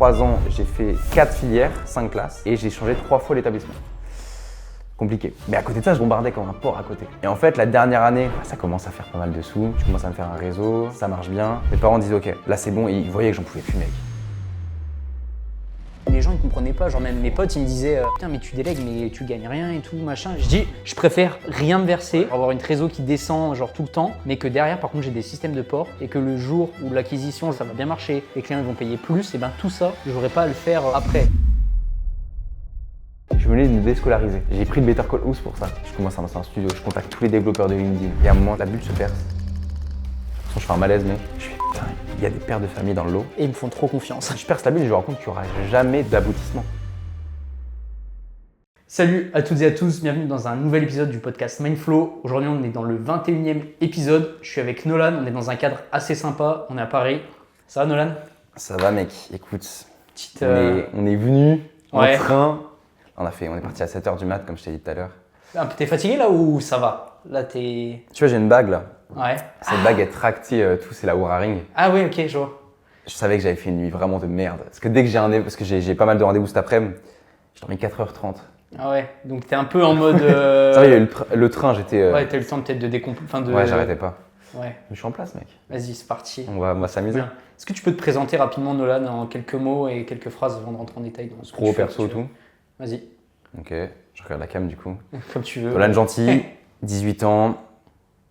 3 ans, j'ai fait 4 filières, 5 classes et j'ai changé 3 fois l'établissement. Compliqué. Mais à côté de ça, je bombardais comme un porc à côté. Et en fait, la dernière année, ça commence à faire pas mal de sous. Je commence à me faire un réseau, ça marche bien. Mes parents disent ok, là c'est bon, et ils voyaient que j'en pouvais plus, mec. Les gens ils comprenaient pas, genre même mes potes ils me disaient putain mais tu délègues mais tu gagnes rien et tout machin. Je dis je préfère rien me verser, avoir une trésor qui descend genre tout le temps, mais que derrière par contre j'ai des systèmes de port et que le jour où l'acquisition ça va bien marcher, les clients ils vont payer plus, et ben tout ça j'aurais pas à le faire après. Je venais de me déscolariser. J'ai pris le Better Call Saul pour ça. Je commence à lancer un studio, je contacte tous les développeurs de LinkedIn. Et à un moment, la bulle se perce. De toute façon, je fais un malaise, mais je suis putain, il y a des pères de famille dans le lot. Et ils me font trop confiance. Si je perce la bulle, je me rends compte qu'il n'y aura jamais d'aboutissement. Salut à toutes et à tous, bienvenue dans un nouvel épisode du podcast Mindflow. Aujourd'hui on est dans le 21e épisode, je suis avec Nolan, on est dans un cadre assez sympa, on est à Paris. Ça va Nolan? Ça va mec, écoute, Petite, on est venu en Ouais. train. On est parti à 7h du mat comme je t'ai dit tout à l'heure. T'es fatigué là ou ça va? Là t'es... Tu vois, j'ai une bague là. Ouais. Cette bague est tractée, tout, c'est la Oura Ring. Ah oui ok je vois. Je savais que j'avais fait une nuit vraiment de merde. Parce que dès que j'ai pas mal de rendez-vous cet après-midi, j'ai dormi 4h30. Ah ouais, donc t'es un peu en mode... Ça va, il y a eu le train, j'étais... Ouais, t'as eu le temps peut-être de décomposer. Enfin, Ouais, j'arrêtais pas. Ouais, Mais je suis en place, mec. vas-y, c'est parti. On va s'amuser. Bien. Est-ce que tu peux te présenter rapidement, Nolan, en quelques mots et quelques phrases avant de rentrer en détail dans ce que Pro, tu fais, perso, si tu veux. tout. Vas-y, Ok, je regarde la cam du coup. comme tu veux. Nolan Gentil, 18 ans.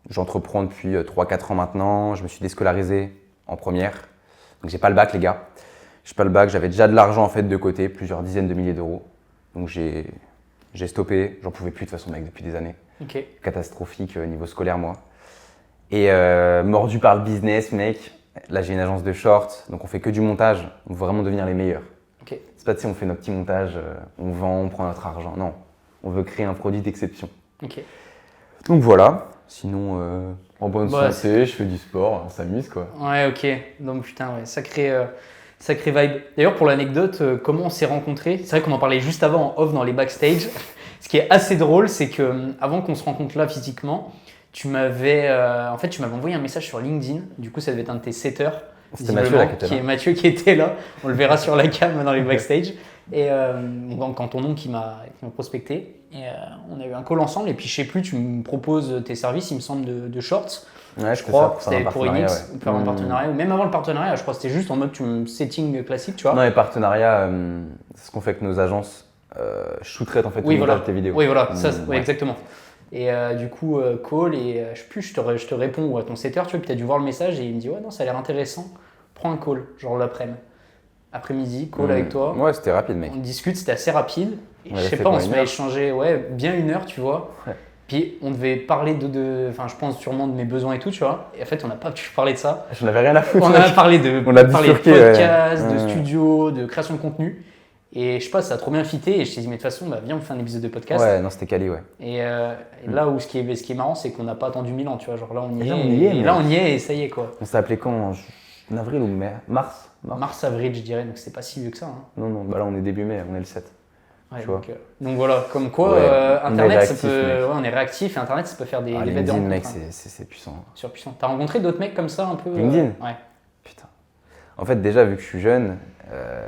J'entreprends depuis 3-4 ans maintenant. Je me suis déscolarisé en première. Donc j'ai pas le bac, les gars. J'ai pas le bac, j'avais déjà de l'argent en fait de côté, plusieurs dizaines de milliers d'euros. Donc j'ai stoppé. J'en pouvais plus de toute façon, mec, depuis des années. Ok. Catastrophique niveau scolaire, moi. Et mordu par le business, mec. Là, j'ai une agence de short, donc on fait que du montage. On veut vraiment devenir les meilleurs. Ok. C'est pas, tu sais, on fait nos petits montages, on vend, on prend notre argent. Non, on veut créer un produit d'exception. Ok. Donc voilà. Sinon, en bonne Ouais, santé, je fais du sport, on s'amuse quoi. Ouais, ok. Donc putain, ouais, sacré vibe. D'ailleurs, pour l'anecdote, comment on s'est rencontrés? C'est vrai qu'on en parlait juste avant en off dans les backstage. Ce qui est assez drôle, c'est que avant qu'on se rencontre là physiquement, tu m'avais envoyé un message sur LinkedIn. Du coup, ça devait être un de tes setters. C'était Mathieu là qui était qui là. est Mathieu qui était là. On le verra sur la cam dans les backstage. Et quand ton nom qui m'a prospecté. Et on a eu un call ensemble. Et puis, je sais plus, tu me proposes tes services, il me semble, de shorts. Ouais, Je crois que faire un c'était pour partenariat, Enix, ouais. faire un partenariat. Ou même avant le partenariat, je crois que c'était juste en mode setting classique, tu vois. Non, les partenariats, c'est ce qu'on fait avec nos agences. Je sous-traite en fait tout le montage de tes vidéos. Oui, voilà, ça, Ouais. exactement. Et du coup, call, et je sais plus, je te réponds ou à ton setter, tu vois, puis tu as dû voir le message et il me dit ouais, non, ça a l'air intéressant, prends un call, genre l'après-midi. Après-midi, call avec toi. Ouais, c'était rapide, mec. On discute, c'était assez rapide. Et On je avait sais fait pas, quoi, on se une met à heure échanger, bien 1 heure, tu vois. Ouais. Puis on devait parler enfin, je pense sûrement de mes besoins et tout, tu vois. Et en fait, on n'a pas pu parler de ça. J'en avais rien à foutre. On mec. a parlé de On a parlé de bifurqué, ouais. podcast, de Ouais. studio, de création de contenu. Et je sais pas, ça a trop bien fité. Et je t'ai dit, mais de toute façon, viens, on fait un épisode de podcast. Ouais, non, c'était quali, ouais. Et là où ce qui est marrant, c'est qu'on n'a pas attendu 1000 ans, tu vois. Genre là, on y Et est. là, on y est, et là, on y est, et ça y est, quoi. On s'est appelé quand en avril ou mai? Mars. Mars, avril, je dirais. Donc c'est pas si vieux que ça. Hein. Non, bah là, on est début mai, on est le 7. Ouais, Tu vois. donc voilà, comme quoi, Ouais, on est Internet, réactif, ça peut. mec. Ouais, on est réactif et Internet, ça peut faire des bêtes de LinkedIn, rencontres, mec, hein. c'est puissant. Surpuissant. T'as rencontré d'autres mecs comme ça un peu LinkedIn Ouais. Putain. En fait, déjà, vu que je suis jeune,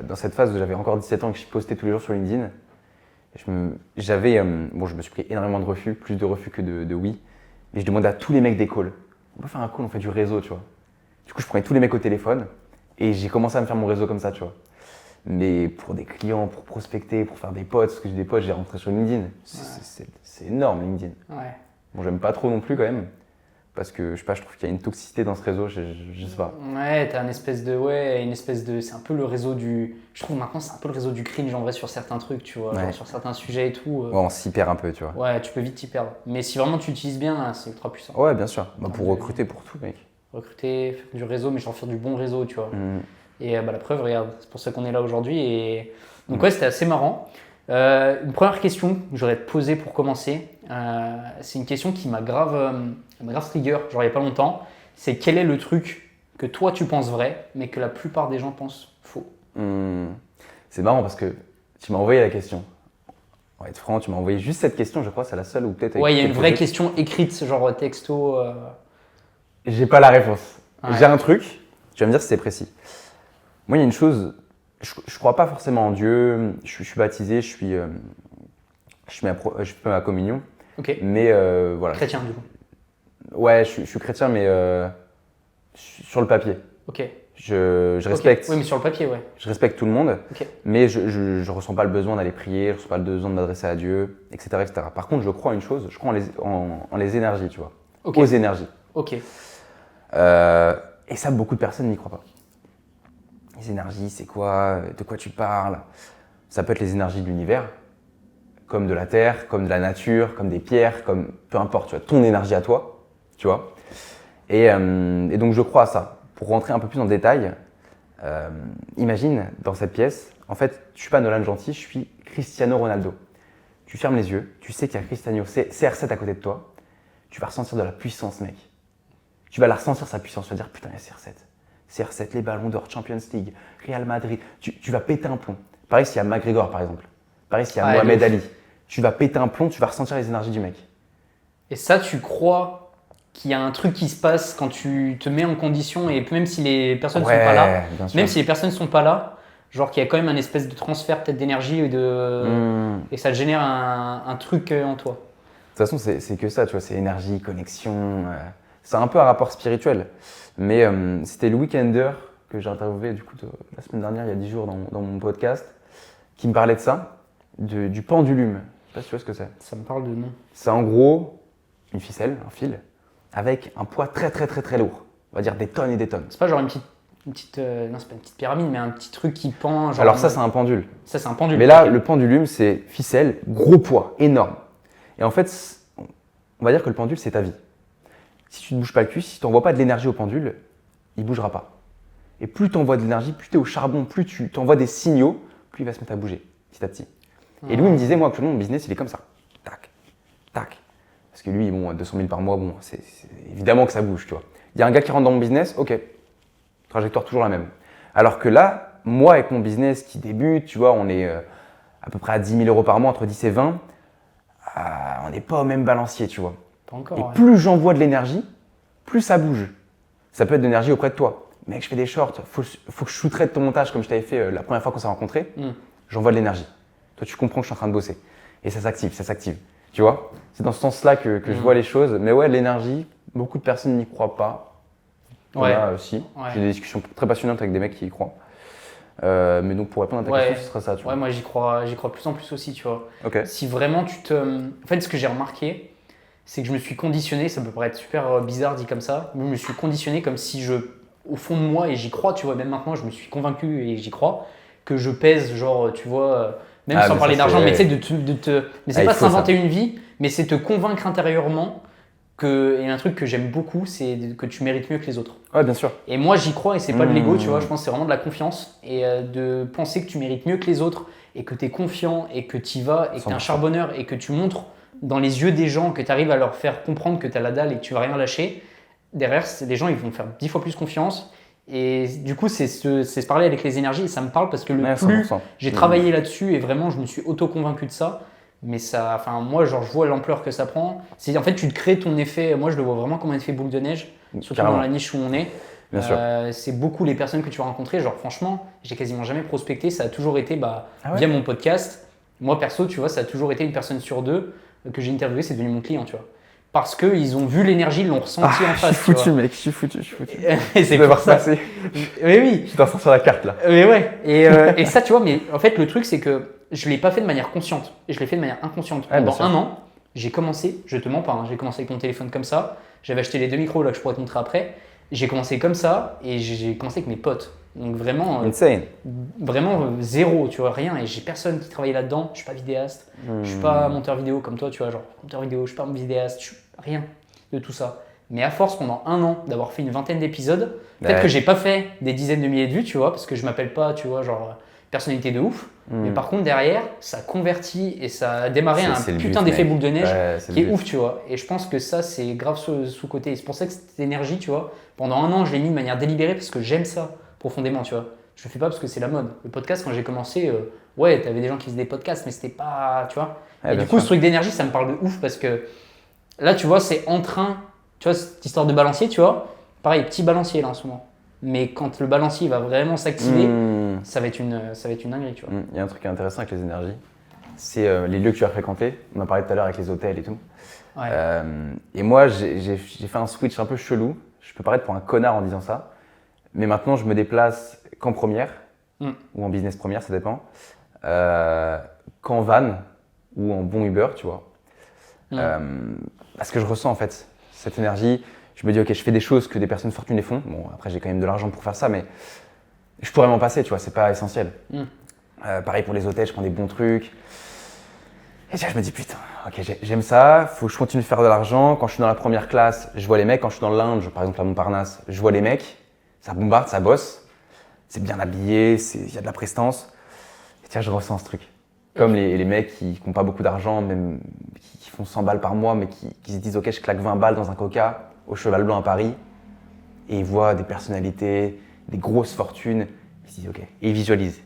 dans cette phase où j'avais encore 17 ans et que je postais tous les jours sur LinkedIn, je me suis pris énormément de refus, plus de refus que de oui. Et je demandais à tous les mecs des calls. On peut faire un call, on fait du réseau, tu vois. Du coup, je prenais tous les mecs au téléphone et j'ai commencé à me faire mon réseau comme ça, tu vois. Mais pour des clients, pour prospecter, pour faire des potes, parce que j'ai des potes, j'ai rentré sur LinkedIn. C'est énorme, LinkedIn. Ouais. Bon, j'aime pas trop non plus quand même. Parce que je sais pas, je trouve qu'il y a une toxicité dans ce réseau, je sais pas. Ouais, t'as une espèce de. C'est un peu le réseau du. Je trouve maintenant, c'est un peu le réseau du cringe en vrai sur certains trucs, tu vois. Ouais. Genre sur certains sujets et tout. Ouais, on s'y perd un peu, tu vois. Ouais, tu peux vite t'y perdre. Mais si vraiment tu utilises bien, c'est ultra puissant. Ouais, bien sûr. Bah, pour recruter, pour tout, mec. Recruter, faire du réseau, mais genre faire du bon réseau, tu vois. Mm. Et la preuve, regarde, c'est pour ça qu'on est là aujourd'hui. Et donc, ouais, c'était assez marrant. Une première question que j'aurais te poser pour commencer, c'est une question qui m'a grave trigger, genre il n'y a pas longtemps. C'est quel est le truc que toi tu penses vrai, mais que la plupart des gens pensent faux? C'est marrant parce que tu m'as envoyé la question. On va être franc, tu m'as envoyé juste cette question, je crois, c'est la seule ou peut-être. Ouais, il y a une quelques vraie autres. question écrite, genre texto. J'ai pas la réponse. Ouais. J'ai un truc, tu vas me dire si c'est précis. Moi, il y a une chose, je crois pas forcément en Dieu. Je suis baptisé, je fais ma communion. Ok. Mais voilà. Chrétien, du coup. Ouais, je suis chrétien, mais sur le papier. Ok. Je Ok. respecte. Oui, mais sur le papier, ouais. Je respecte tout le monde, Ok. mais je ressens pas le besoin d'aller prier, je ressens pas le besoin de m'adresser à Dieu, etc., etc. Par contre, je crois en une chose, je crois en les énergies, tu vois. Ok. Aux énergies. Ok. Et ça, beaucoup de personnes n'y croient pas. Les énergies, c'est quoi? De quoi tu parles? Ça peut être les énergies de l'univers, comme de la terre, comme de la nature, comme des pierres, comme peu importe, tu vois, ton énergie à toi, tu vois. Et donc, je crois à ça. Pour rentrer un peu plus en détail, imagine dans cette pièce, en fait, je suis pas Nolan Gentil, je suis Cristiano Ronaldo. Tu fermes les yeux, tu sais qu'il y a Cristiano CR7 à côté de toi, tu vas ressentir de la puissance, mec. Tu vas la ressentir, sa puissance, tu vas dire putain, il y a CR7. CR7, les ballons d'or, Champions League, Real Madrid, tu vas péter un plomb. Pareil s'il y a McGregor par exemple, pareil s'il y a Mohamed Ali, tu vas péter un plomb, tu vas ressentir les énergies du mec. Et ça, tu crois qu'il y a un truc qui se passe quand tu te mets en condition et même si les personnes sont pas là, même si les personnes sont pas là, genre qu'il y a quand même un espèce de transfert peut-être d'énergie et ça génère un truc en toi. De toute façon, c'est que ça, tu vois, c'est énergie, connexion. C'est un peu un rapport spirituel. Mais c'était Louis Kender que j'ai interviewé du coup la semaine dernière, il y a 10 jours dans mon podcast, qui me parlait de ça, du pendulum. Je sais pas si tu vois ce que c'est. Ça me parle de nom. C'est en gros une ficelle, un fil, avec un poids très très très très lourd. On va dire des tonnes et des tonnes. C'est pas genre non, c'est pas une petite pyramide, mais un petit truc qui pend. Genre Alors ça, c'est un pendule. Ça, c'est un pendule. Mais là, le pendulum, c'est ficelle, gros poids, énorme. Et en fait, on va dire que le pendule, c'est ta vie. Si tu ne bouges pas le cul, si tu n'envoies pas de l'énergie au pendule, il ne bougera pas. Et plus tu envoies de l'énergie, plus tu es au charbon, plus tu t'envoies des signaux, plus il va se mettre à bouger, petit à petit. Et lui, il me disait, moi, actuellement, mon business, il est comme ça. Tac, tac. Parce que lui, bon, 200 000 par mois, bon, c'est évidemment que ça bouge, tu vois. Il y a un gars qui rentre dans mon business, ok, trajectoire toujours la même. Alors que là, moi, avec mon business qui débute, tu vois, on est à peu près à 10 000 euros par mois, entre 10 et 20, on n'est pas au même balancier, tu vois. Pas encore, et ouais. plus j'envoie de l'énergie, plus ça bouge. Ça peut être de l'énergie auprès de toi. Mec, je fais des shorts, faut que je sous-traite ton montage comme je t'avais fait la première fois qu'on s'est rencontrés. J'envoie de l'énergie. Toi, tu comprends que je suis en train de bosser. Et ça s'active. Tu vois? C'est dans ce sens-là que je vois les choses. Mais ouais, l'énergie, beaucoup de personnes n'y croient pas. Ouais. Si. Ouais. J'ai des discussions très passionnantes avec des mecs qui y croient. Mais donc, pour répondre à ta question, ce serait ça. Tu vois. Ouais, moi j'y crois de plus en plus aussi, tu vois. Ok. Si vraiment En fait, ce que j'ai remarqué, c'est que je me suis conditionné, ça peut paraître super bizarre dit comme ça, mais je me suis conditionné comme si au fond de moi, et j'y crois, tu vois, même maintenant, je me suis convaincu et j'y crois, que je pèse, genre, tu vois, même sans parler d'argent, mais tu sais, mais c'est pas s'inventer une vie, mais c'est te convaincre intérieurement et un truc que j'aime beaucoup, c'est que tu mérites mieux que les autres. Ouais, bien sûr. Et moi, j'y crois et c'est pas de l'ego, tu vois. Je pense que c'est vraiment de la confiance et de penser que tu mérites mieux que les autres et que tu es confiant et que tu y vas et que tu es un 100%. charbonneur et que tu montres dans les yeux des gens que tu arrives à leur faire comprendre que tu as la dalle et que tu vas rien lâcher. Derrière, les gens, ils vont te faire 10 fois plus confiance. Et du coup, c'est se parler avec les énergies et ça me parle parce que Ouais, plus 100%. j'ai travaillé là-dessus et vraiment, je me suis auto-convaincu de ça. Mais ça, enfin, moi, genre, je vois l'ampleur que ça prend. En fait, tu te crées ton effet. Moi, je le vois vraiment comme un effet boule de neige, surtout Carrément. dans la niche où on est. Bien sûr. C'est beaucoup les personnes que tu vas rencontrer. Genre, franchement, j'ai quasiment jamais prospecté. Ça a toujours été ouais via mon podcast. Moi, perso, tu vois, ça a toujours été une personne sur deux que j'ai interviewé. C'est devenu mon client, tu vois. Parce qu'ils ont vu l'énergie, ils l'ont ressenti en face. Je suis foutu, mec, je suis foutu. Et c'est pour ça. Oui. Je dois sortir la carte là. Mais ouais. Et ça, tu vois, mais en fait, le truc, c'est que je ne l'ai pas fait de manière consciente. Et je l'ai fait de manière inconsciente. Ouais, Pendant un an, j'ai commencé, je te mens pas, j'ai commencé avec mon téléphone comme ça. J'avais acheté les 2 micros là que je pourrais te montrer après. J'ai commencé comme ça et j'ai commencé avec mes potes. Donc vraiment, Insane. Zéro, tu vois, rien. Et j'ai personne qui travaillait là-dedans. Je suis pas vidéaste. Je suis pas monteur vidéo comme toi, tu vois, genre monteur vidéo, je suis pas vidéaste, je suis rien de tout ça. Mais à force, pendant un an, d'avoir fait une vingtaine d'épisodes, peut-être que j'ai pas fait des dizaines de milliers de vues, tu vois, parce que je m'appelle pas, tu vois, genre personnalité de ouf. Mais par contre, derrière, ça convertit et ça a démarré un putain d'effet boule de neige qui est ouf, tu vois. Et je pense que ça, c'est grave sous-côté. C'est pour ça que cette énergie, tu vois, pendant un an, je l'ai mis de manière délibérée parce que j'aime ça profondément, tu vois. Je le fais pas parce que c'est la mode. Le podcast, quand j'ai commencé, ouais, t'avais des gens qui faisaient des podcasts, mais c'était pas, tu vois. Et du coup, ce truc d'énergie, ça me parle de ouf parce que là, tu vois, c'est en train, tu vois, cette histoire de balancier, tu vois. Pareil, petit balancier là en ce moment. Mais quand le balancier va vraiment s'activer, ça va être une dinguerie, tu vois. Il y a un truc intéressant avec les énergies, c'est les lieux que tu as fréquentés. On en parlait tout à l'heure avec les hôtels et tout. Ouais. Et moi, j'ai fait un switch un peu chelou. Je peux paraître pour un connard en disant ça, mais maintenant, je me déplace qu'en première, ou en business première, ça dépend, qu'en van ou en bon Uber, tu vois. Parce que je ressens en fait cette énergie. Je me dis, ok, je fais des choses que des personnes fortunées font. Bon, après, j'ai quand même de l'argent pour faire ça, mais je pourrais m'en passer, tu vois, c'est pas essentiel. Pareil pour les hôtels, je prends des bons trucs. Et je me dis, putain, ok, j'aime ça, faut que je continue de faire de l'argent. Quand je suis dans la première classe, je vois les mecs. Quand je suis dans le lounge, par exemple à Montparnasse, je vois les mecs. Ça bombarde, ça bosse. C'est bien habillé, il y a de la prestance. Et tiens, je ressens ce truc. Comme les mecs qui n'ont pas beaucoup d'argent, même qui font 100 balles par mois, mais qui se disent, ok, je claque 20 balles dans un coca au Cheval Blanc à Paris. Et ils voient des personnalités, des grosses fortunes. Ils se disent, ok, et ils visualisent.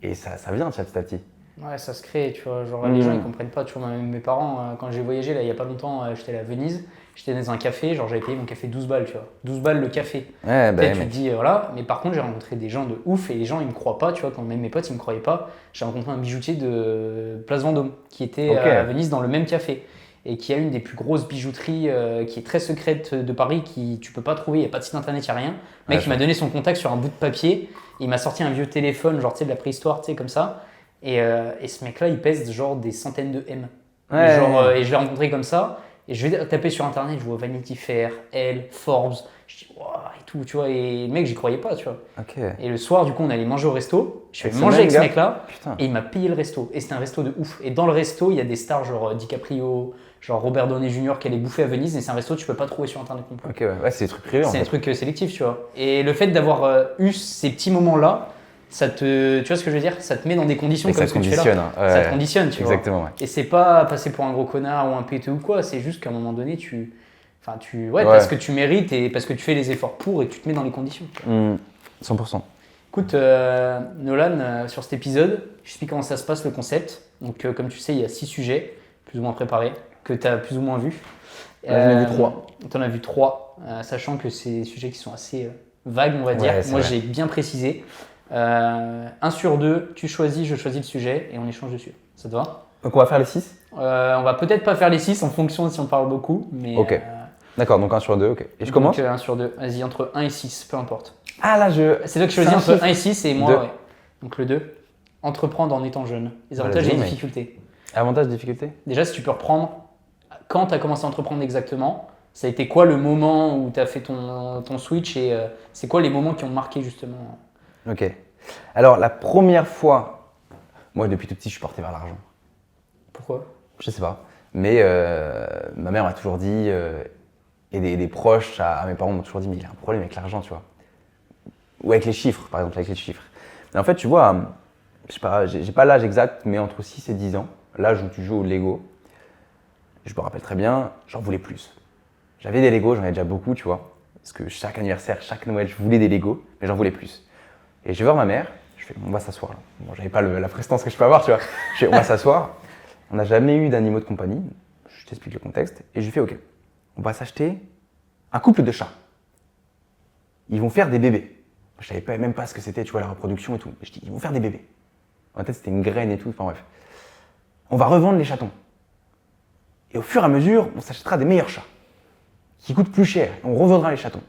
Et ça vient petit à petit. Ouais, ça se crée, tu vois. Genre, les gens, ils comprennent pas. Tu vois, même mes parents, quand j'ai voyagé, là, il y a pas longtemps, j'étais à Venise, j'étais dans un café, genre, j'avais payé mon café 12 balles, tu vois. 12 balles le café. Ouais, Peut-être tu te dis, voilà. Mais par contre, j'ai rencontré des gens de ouf et les gens, ils me croient pas, tu vois. Quand même mes potes, ils me croyaient pas. J'ai rencontré un bijoutier de Place Vendôme qui était à Venise dans le même café et qui a une des plus grosses bijouteries qui est très secrète de Paris, qui tu peux pas trouver, il n'y a pas de site internet, il n'y a rien. Le mec, il m'a donné son contact sur un bout de papier, il m'a sorti un vieux téléphone, genre, tu sais, de la préhistoire, tu sais, comme ça. Et ce mec-là, il pèse genre des centaines de M. Ouais. Et je l'ai rencontré comme ça. Et je vais taper sur internet, je vois Vanity Fair, Elle, Forbes. Je dis, waouh, et tout, tu vois. Et le mec, j'y croyais pas, tu vois. Okay. Et le soir, du coup, on allait manger au resto. Je vais manger avec ce mec-là. Putain. Et il m'a payé le resto. Et c'était un resto de ouf. Et dans le resto, il y a des stars genre DiCaprio, genre Robert Downey Jr. qui allait bouffer à Venise. Et c'est un resto que tu peux pas trouver sur internet non plus. Ok, ouais, c'est des trucs privés. C'est des trucs sélectifs, tu vois. Et le fait d'avoir eu ces petits moments-là, tu vois ce que je veux dire? Ça te met dans des conditions comme ce que tu fais là. Ça te conditionne, tu vois. Exactement, ouais. Et c'est pas passer pour un gros connard ou un péteux ou quoi, c'est juste qu'à un moment donné, t'as ce que tu mérites et parce que tu fais les efforts pour et que tu te mets dans les conditions. 100%. Écoute, Nolan, sur cet épisode, je sais comment ça se passe le concept. Donc, comme tu sais, il y a 6 sujets, plus ou moins préparés, que tu as plus ou moins vus. J'en ai vu 3. Tu en as vu 3, sachant que c'est des sujets qui sont assez vagues, on va dire. Moi, j'ai bien précisé. 1 sur 2, tu choisis, je choisis le sujet et on échange dessus. Ça te va? Donc on va faire les 6? On va peut-être pas faire les 6 en fonction de si on parle beaucoup. Mais, ok. D'accord, donc 1 sur 2, ok. Et je commence? 1 sur 2. Vas-y, entre 1 et 6, peu importe. Ah là, c'est toi qui choisis entre 1 et 6 et moi, 2. ouais. Donc le 2. Entreprendre en étant jeune. Les avantages et les difficultés. Avantages, difficultés? Déjà, si tu peux reprendre, quand tu as commencé à entreprendre exactement, ça a été quoi le moment où tu as fait ton switch et c'est quoi les moments qui ont marqué justement? Ok. Alors, la première fois, moi depuis tout petit, je suis porté vers l'argent. Pourquoi? Je sais pas. Mais ma mère m'a toujours dit, et des proches à mes parents m'ont toujours dit, mais il a un problème avec l'argent, tu vois. Ou avec les chiffres, par exemple, avec les chiffres. Mais en fait, tu vois, je sais pas, j'ai pas l'âge exact, mais entre 6 et 10 ans, l'âge où tu joues au Lego, je me rappelle très bien, j'en voulais plus. J'avais des Legos, j'en avais déjà beaucoup, tu vois. Parce que chaque anniversaire, chaque Noël, je voulais des Legos, mais j'en voulais plus. Et je vais voir ma mère, je fais, on va s'asseoir là. Bon, j'avais pas la prestance que je peux avoir, tu vois. Je fais, on va s'asseoir. On n'a jamais eu d'animaux de compagnie. Je t'explique le contexte. Et je lui fais, ok, on va s'acheter un couple de chats. Ils vont faire des bébés. Je savais même pas ce que c'était, tu vois, la reproduction et tout. Je dis, ils vont faire des bébés. En tête, c'était une graine et tout, enfin bref. On va revendre les chatons. Et au fur et à mesure, on s'achètera des meilleurs chats, qui coûtent plus cher. On revendra les chatons.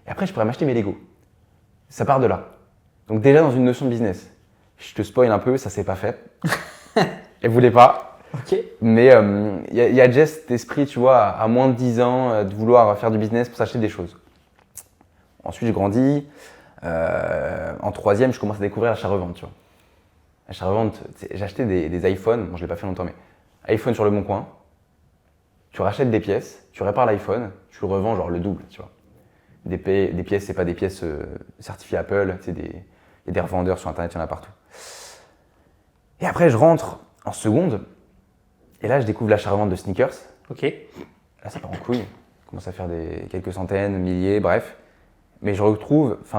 Et après, je pourrais m'acheter mes Legos. Ça part de là. Donc déjà, dans une notion de business, je te spoil un peu, ça s'est pas fait. Elle voulait pas. Ok. Mais il y a déjà cet esprit, tu vois, à moins de 10 ans, de vouloir faire du business pour s'acheter des choses. Ensuite, j'ai grandi. En 3e, je commence à découvrir l'achat-revente, tu vois. L'achat-revente, j'ai acheté des iPhones, bon, je l'ai pas fait longtemps, mais iPhone sur le bon coin. Tu rachètes des pièces, tu répares l'iPhone, tu le revends genre le double, tu vois. Des pièces, c'est pas des pièces certifiées Apple, c'est il y a des revendeurs sur internet, il y en a partout. Et après, je rentre en seconde, et là, je découvre l'achat-revente de sneakers. Ok. Là, ça part en couille. Je commence à faire quelques centaines, milliers, bref. Mais je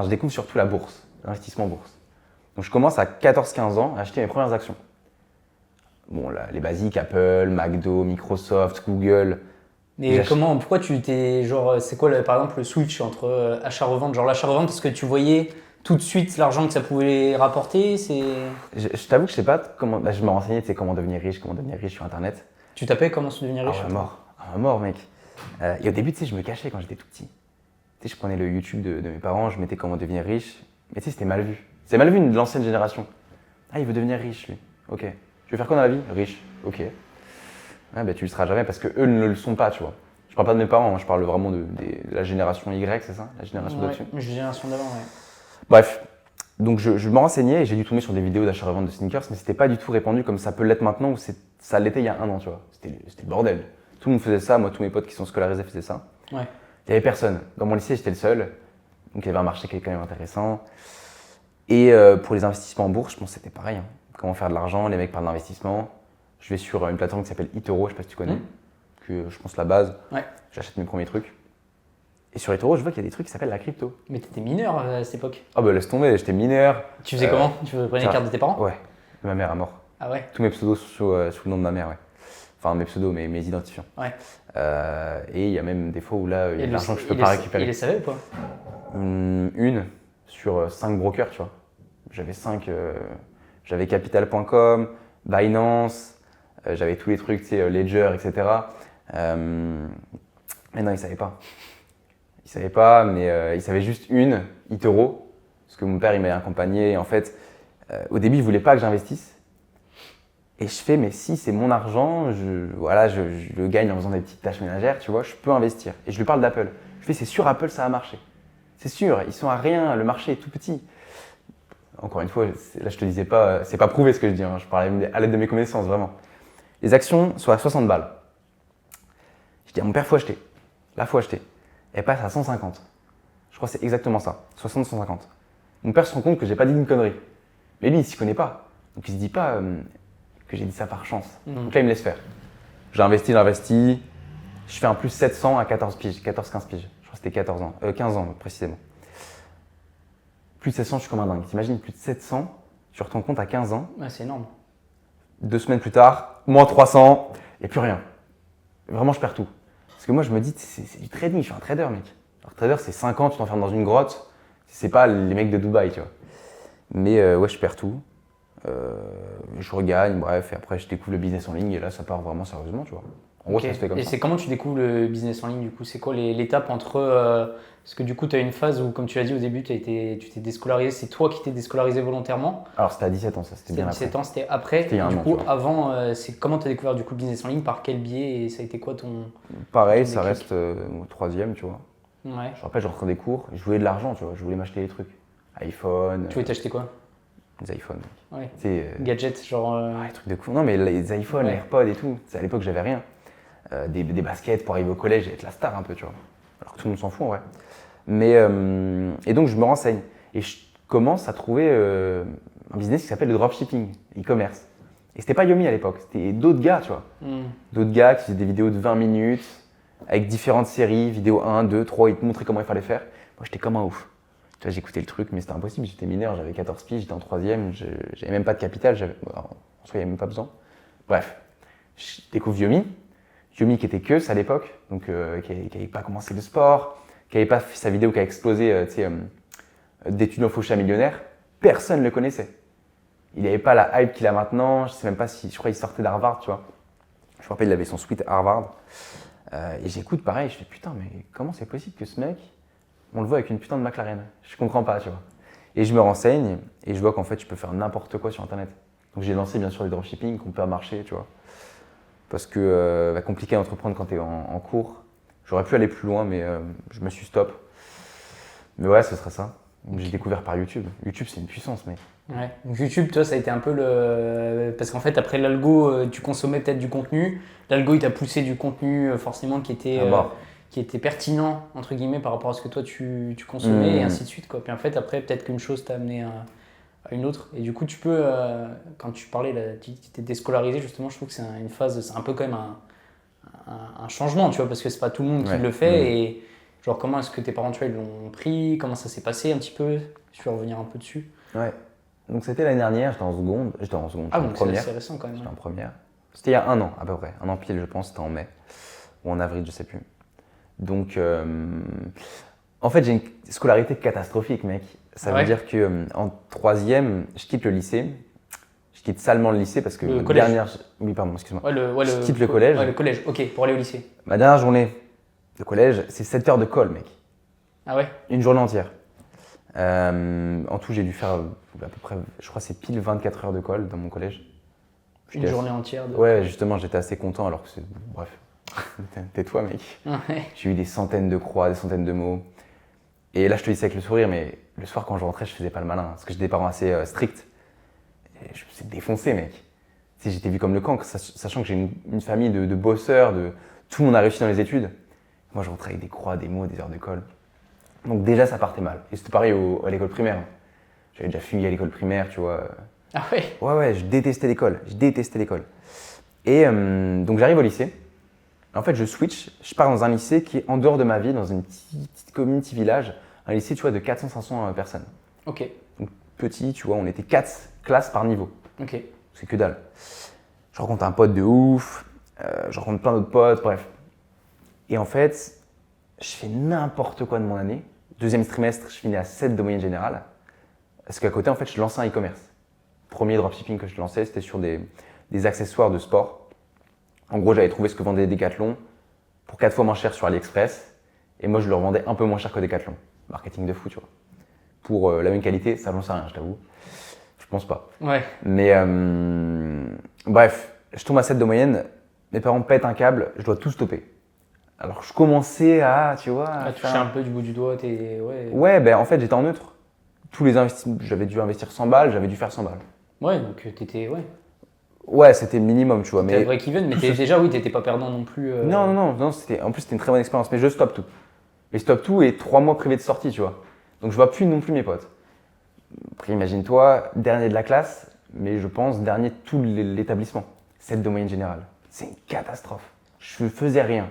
découvre surtout la bourse, l'investissement bourse. Donc, je commence à 14-15 ans à acheter mes premières actions. Bon, là, les basiques, Apple, McDo, Microsoft, Google. Mais pourquoi tu t'es, genre, c'est quoi par exemple le switch entre achat-revente, genre l'achat-revente parce que tu voyais tout de suite l'argent que ça pouvait rapporter? Je t'avoue que je sais pas comment. Bah, je me renseignais, tu sais, comment devenir riche sur Internet. Tu tapais comment se devenir riche? Ah ouais, mort. Ah ouais, mort, mec. Et au début, tu sais, je me cachais quand j'étais tout petit. Tu sais, je prenais le YouTube de mes parents, je mettais comment devenir riche. Mais tu sais, c'était mal vu. C'est mal vu de l'ancienne génération. Ah, il veut devenir riche, lui. Ok. Tu veux faire quoi dans la vie? Riche. Ok. Ah, bah, tu le seras jamais parce qu'eux ne le sont pas, tu vois. Je parle pas de mes parents, hein, je parle vraiment de la génération Y, c'est ça? La génération Ouais, d'au-dessus. génération d'avant, ouais. Bref. Donc, je me renseignais et j'ai dû tomber sur des vidéos d'achat-revente de sneakers, mais c'était pas du tout répandu comme ça peut l'être maintenant ou ça l'était il y a un an, tu vois. C'était le bordel. Tout le monde faisait ça, moi, tous mes potes qui sont scolarisés faisaient ça. Ouais. Il y avait personne. Dans mon lycée, j'étais le seul. Donc, il y avait un marché qui était quand même intéressant. Et pour les investissements en bourse, je pense que c'était pareil. Hein. Comment faire de l'argent, les mecs parlent d'investissement. Je vais sur une plateforme qui s'appelle eToro, je sais pas si tu connais, que je pense la base. Ouais. J'achète mes premiers trucs. Et sur eToro, je vois qu'il y a des trucs qui s'appellent la crypto. Mais t'étais mineur à cette époque. Ah bah laisse tomber, j'étais mineur. Tu faisais comment? Tu prenais les cartes de tes parents? Ouais, de ma mère à mort. Ah ouais? Tous mes pseudos sous le nom de ma mère, ouais. Enfin, mes pseudos, mes identifiants. Ouais. Et il y a même des fois où là, il y a de l'argent que je peux il pas les- récupérer. Il les savait ou pas? Une sur 5 brokers, tu vois. J'avais Capital.com, Binance, j'avais tous les trucs, tu sais, Ledger, etc. Mais non, ils savaient pas. Ils savaient pas, mais ils savaient juste une, eToro, parce que mon père, il m'avait accompagné. Et en fait, au début, il voulait pas que j'investisse. Et je fais, mais si c'est mon argent, je le gagne en faisant des petites tâches ménagères, tu vois, je peux investir. Et je lui parle d'Apple. Je fais, c'est sûr, Apple, ça va marcher. C'est sûr, ils sont à rien, le marché est tout petit. Encore une fois, là, je te disais pas, c'est pas prouvé ce que je dis, hein, je parlais à l'aide de mes connaissances, vraiment. Les actions sont à 60 balles. Je dis à mon père, faut acheter. Là, faut acheter. Elle passe à 150. Je crois que c'est exactement ça, 60, 150. Mon père se rend compte que j'ai pas dit une connerie. Mais lui, il s'y connaît pas. Donc il se dit pas que j'ai dit ça par chance. Donc là, il me laisse faire. J'investis. Je fais un plus 700 à 14 piges, 14-15 piges. Je crois que c'était 15 ans précisément. Plus de 700, je suis comme un dingue. T'imagines, plus de 700, tu rends compte à 15 ans. Ouais, c'est énorme. 2 semaines plus tard, moins 300 et plus rien. Vraiment, je perds tout. Parce que moi, je me dis, c'est du trading, je suis un trader, mec. Alors, trader, c'est 5 ans, tu t'enfermes dans une grotte. C'est pas les mecs de Dubaï, tu vois. Mais ouais, je perds tout. Je regagne, bref, et après, je découvre le business en ligne et là, ça part vraiment sérieusement, tu vois. En gros, ça se fait comme Et ça. c'est comment tu découvres le business en ligne du coup? C'est quoi l'étape entre. Parce que du coup, tu as une phase où, comme tu l'as dit au début, tu t'es déscolarisé. C'est toi qui t'es déscolarisé volontairement. Alors, c'était à 17 ans, ça, c'était bien après. 17 ans, c'était après. C'était il y a un Du an, coup, tu vois. avant, c'est comment tu as découvert du coup le business en ligne? Par quel biais? Et ça a été quoi ton. Pareil, ton ça déclic? reste au 3e, tu vois. Ouais. Je me rappelle, je rentrais des cours, je voulais de l'argent, tu vois. Je voulais m'acheter des trucs. iPhone, Tu voulais t'acheter quoi? des iPhones. Ouais. Tu sais, Gadget, genre. les trucs de cool. Non, mais les iPhones, Ouais. les AirPods et tout. À l'époque, j'avais rien. Des baskets pour arriver au collège et être la star un peu, tu vois. Alors que tout le monde s'en fout en vrai. Mais, et donc, je me renseigne. Et je commence à trouver un business qui s'appelle le dropshipping, e-commerce. Et c'était pas Yomi à l'époque, c'était d'autres gars, tu vois. D'autres gars qui faisaient des vidéos de 20 minutes avec différentes séries, vidéo 1, 2, 3, ils te montraient comment il fallait faire. Moi, j'étais comme un ouf. Tu vois, j'écoutais le truc, mais c'était impossible. J'étais mineur, j'avais 14 piges, j'étais en 3e, j'avais même pas de capital, en soi, il n'y avait même pas besoin. Bref, je découvre Yomi. Yomi qui était queue à l'époque, donc qui n'avait pas commencé le sport, qui n'avait pas fait sa vidéo qui a explosé d'étudiant fauché à millionnaire. Personne ne le connaissait. Il n'avait pas la hype qu'il a maintenant. Je sais même pas si, je crois qu'il sortait d'Harvard, tu vois. Je me rappelle, il avait son suite Harvard. Et j'écoute pareil, je fais putain, mais comment c'est possible que ce mec, on le voit avec une putain de McLaren? Je comprends pas, tu vois. Et je me renseigne et je vois qu'en fait, je peux faire n'importe quoi sur Internet. Donc j'ai lancé bien sûr les dropshipping qui ont pu marcher, tu vois. Parce que compliqué à entreprendre quand tu es en cours. J'aurais pu aller plus loin, mais je me suis stop. Mais ouais, ce serait ça. Donc, j'ai découvert par YouTube. YouTube, c'est une puissance, mec. Ouais. Donc YouTube, toi, ça a été un peu le. Parce qu'en fait, après l'algo, tu consommais peut-être du contenu. L'algo, il t'a poussé du contenu forcément qui était pertinent, entre guillemets, par rapport à ce que toi tu consommais et ainsi de suite, quoi. Puis en fait, après, peut-être qu'une chose t'a amené à une autre. Et du coup, tu peux, quand tu parlais, là, tu étais déscolarisé, justement, je trouve que c'est une phase, c'est un peu quand même un changement, tu vois, parce que c'est pas tout le monde qui le fait. Et genre, comment est-ce que tes parents, tu vois, ils l'ont pris? Comment ça s'est passé un petit peu? Je vais revenir un peu dessus. Ouais. Donc c'était l'année dernière, j'étais en seconde. Ah, en donc première. c'est récent quand même. J'étais en première. C'était il y a un an à peu près. Un an pile, je pense, c'était en mai. Ou en avril, je sais plus. Donc, en fait, j'ai une scolarité catastrophique, mec. Ça Ah veut ouais. dire que en troisième, je quitte le lycée. Je quitte salement le lycée parce que Le ma collège. dernière. Oui, pardon, excuse-moi. Ouais, Je quitte le collège. Ouais, le collège, ok, pour aller au lycée. Ma dernière journée de collège, c'est 7 heures de colle, mec. Ah ouais? Une journée entière. En tout, j'ai dû faire à peu près, je crois, que c'est pile 24 heures de colle dans mon collège. Une J'étais journée entière de. Ouais, justement, j'étais assez content alors que c'est. Bref. Tais-toi, mec. Ouais. J'ai eu des centaines de croix, des centaines de mots. Et là, je te dis ça avec le sourire, mais le soir, quand je rentrais, je faisais pas le malin. Parce que j'ai des parents assez stricts. Et je me suis défoncé, mec. Tu sais, j'étais vu comme le cancre, sachant que j'ai une famille de bosseurs, tout le monde a réussi dans les études. Moi, je rentrais avec des croix, des mots, des heures de colle. Donc déjà, ça partait mal. Et c'était pareil à l'école primaire. J'avais déjà fui à l'école primaire, tu vois. Ah ouais? Ouais, je détestais l'école. Je détestais l'école. Et donc j'arrive au lycée. En fait, je switch. Je pars dans un lycée qui est en dehors de ma ville, dans une petite commune, petit village. Un lycée, tu vois, de 400-500 personnes. Ok, Donc petit, tu vois, on était 4 classes par niveau. ok. C'est que dalle. Je rencontre un pote de ouf. Je rencontre plein d'autres potes, bref. Et en fait, je fais n'importe quoi de mon année. Deuxième trimestre, je finis à 7 de moyenne générale. Parce qu'à côté, en fait, je lançais un e-commerce. Premier dropshipping que je lançais, c'était sur des accessoires de sport. En gros, j'avais trouvé ce que vendait Decathlon pour 4 fois moins cher sur AliExpress. Et moi, je le revendais un peu moins cher que Decathlon. Marketing de fou, tu vois. Pour la même qualité, ça, j'en sais rien, je t'avoue. Je pense pas. Ouais. Mais bref, je tombe à 7 de moyenne. Mes parents pètent un câble, je dois tout stopper. Alors, je commençais à, tu vois. À toucher un peu du bout du doigt, t'es. Ouais. Ouais, ben en fait, j'étais en neutre. Tous les investissements, j'avais dû investir 100 balles, j'avais dû faire 100 balles. Ouais, donc t'étais. Ouais. Ouais, c'était le minimum, tu vois. T'es Mais break-even, mais déjà, oui, t'étais pas perdant non plus. non, en plus, c'était une très bonne expérience. Mais je stoppe tout. Et je stoppe tout et 3 mois privés de sortie, tu vois. Donc, je vois plus non plus mes potes. Après, imagine-toi, dernier de la classe, mais je pense dernier de tout l'établissement. 7 de moyenne générale. C'est une catastrophe. Je faisais rien.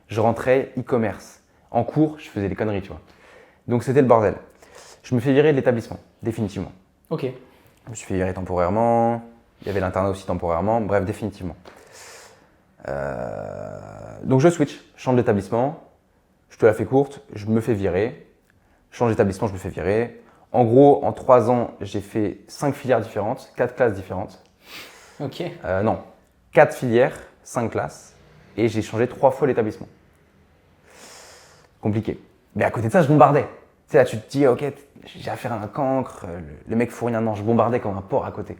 Je rentrais e-commerce. En cours, je faisais des conneries, tu vois. Donc, c'était le bordel. Je me fais virer de l'établissement, définitivement. Ok. Je me suis fait virer temporairement. Il y avait l'internat aussi temporairement. Bref, définitivement. Donc, je switch. Je change d'établissement. Je te la fais courte. Je me fais virer. Je change d'établissement, je me fais virer. En gros, en 3 ans, j'ai fait 5 filières différentes, 4 classes différentes. Ok. Non, 4 filières, 5 classes. Et j'ai changé 3 fois l'établissement. Compliqué. Mais à côté de ça, je bombardais. Tu sais, là, tu te dis, ok, j'ai affaire à un cancre, le mec fout rien. Non, je bombardais comme un porc à côté.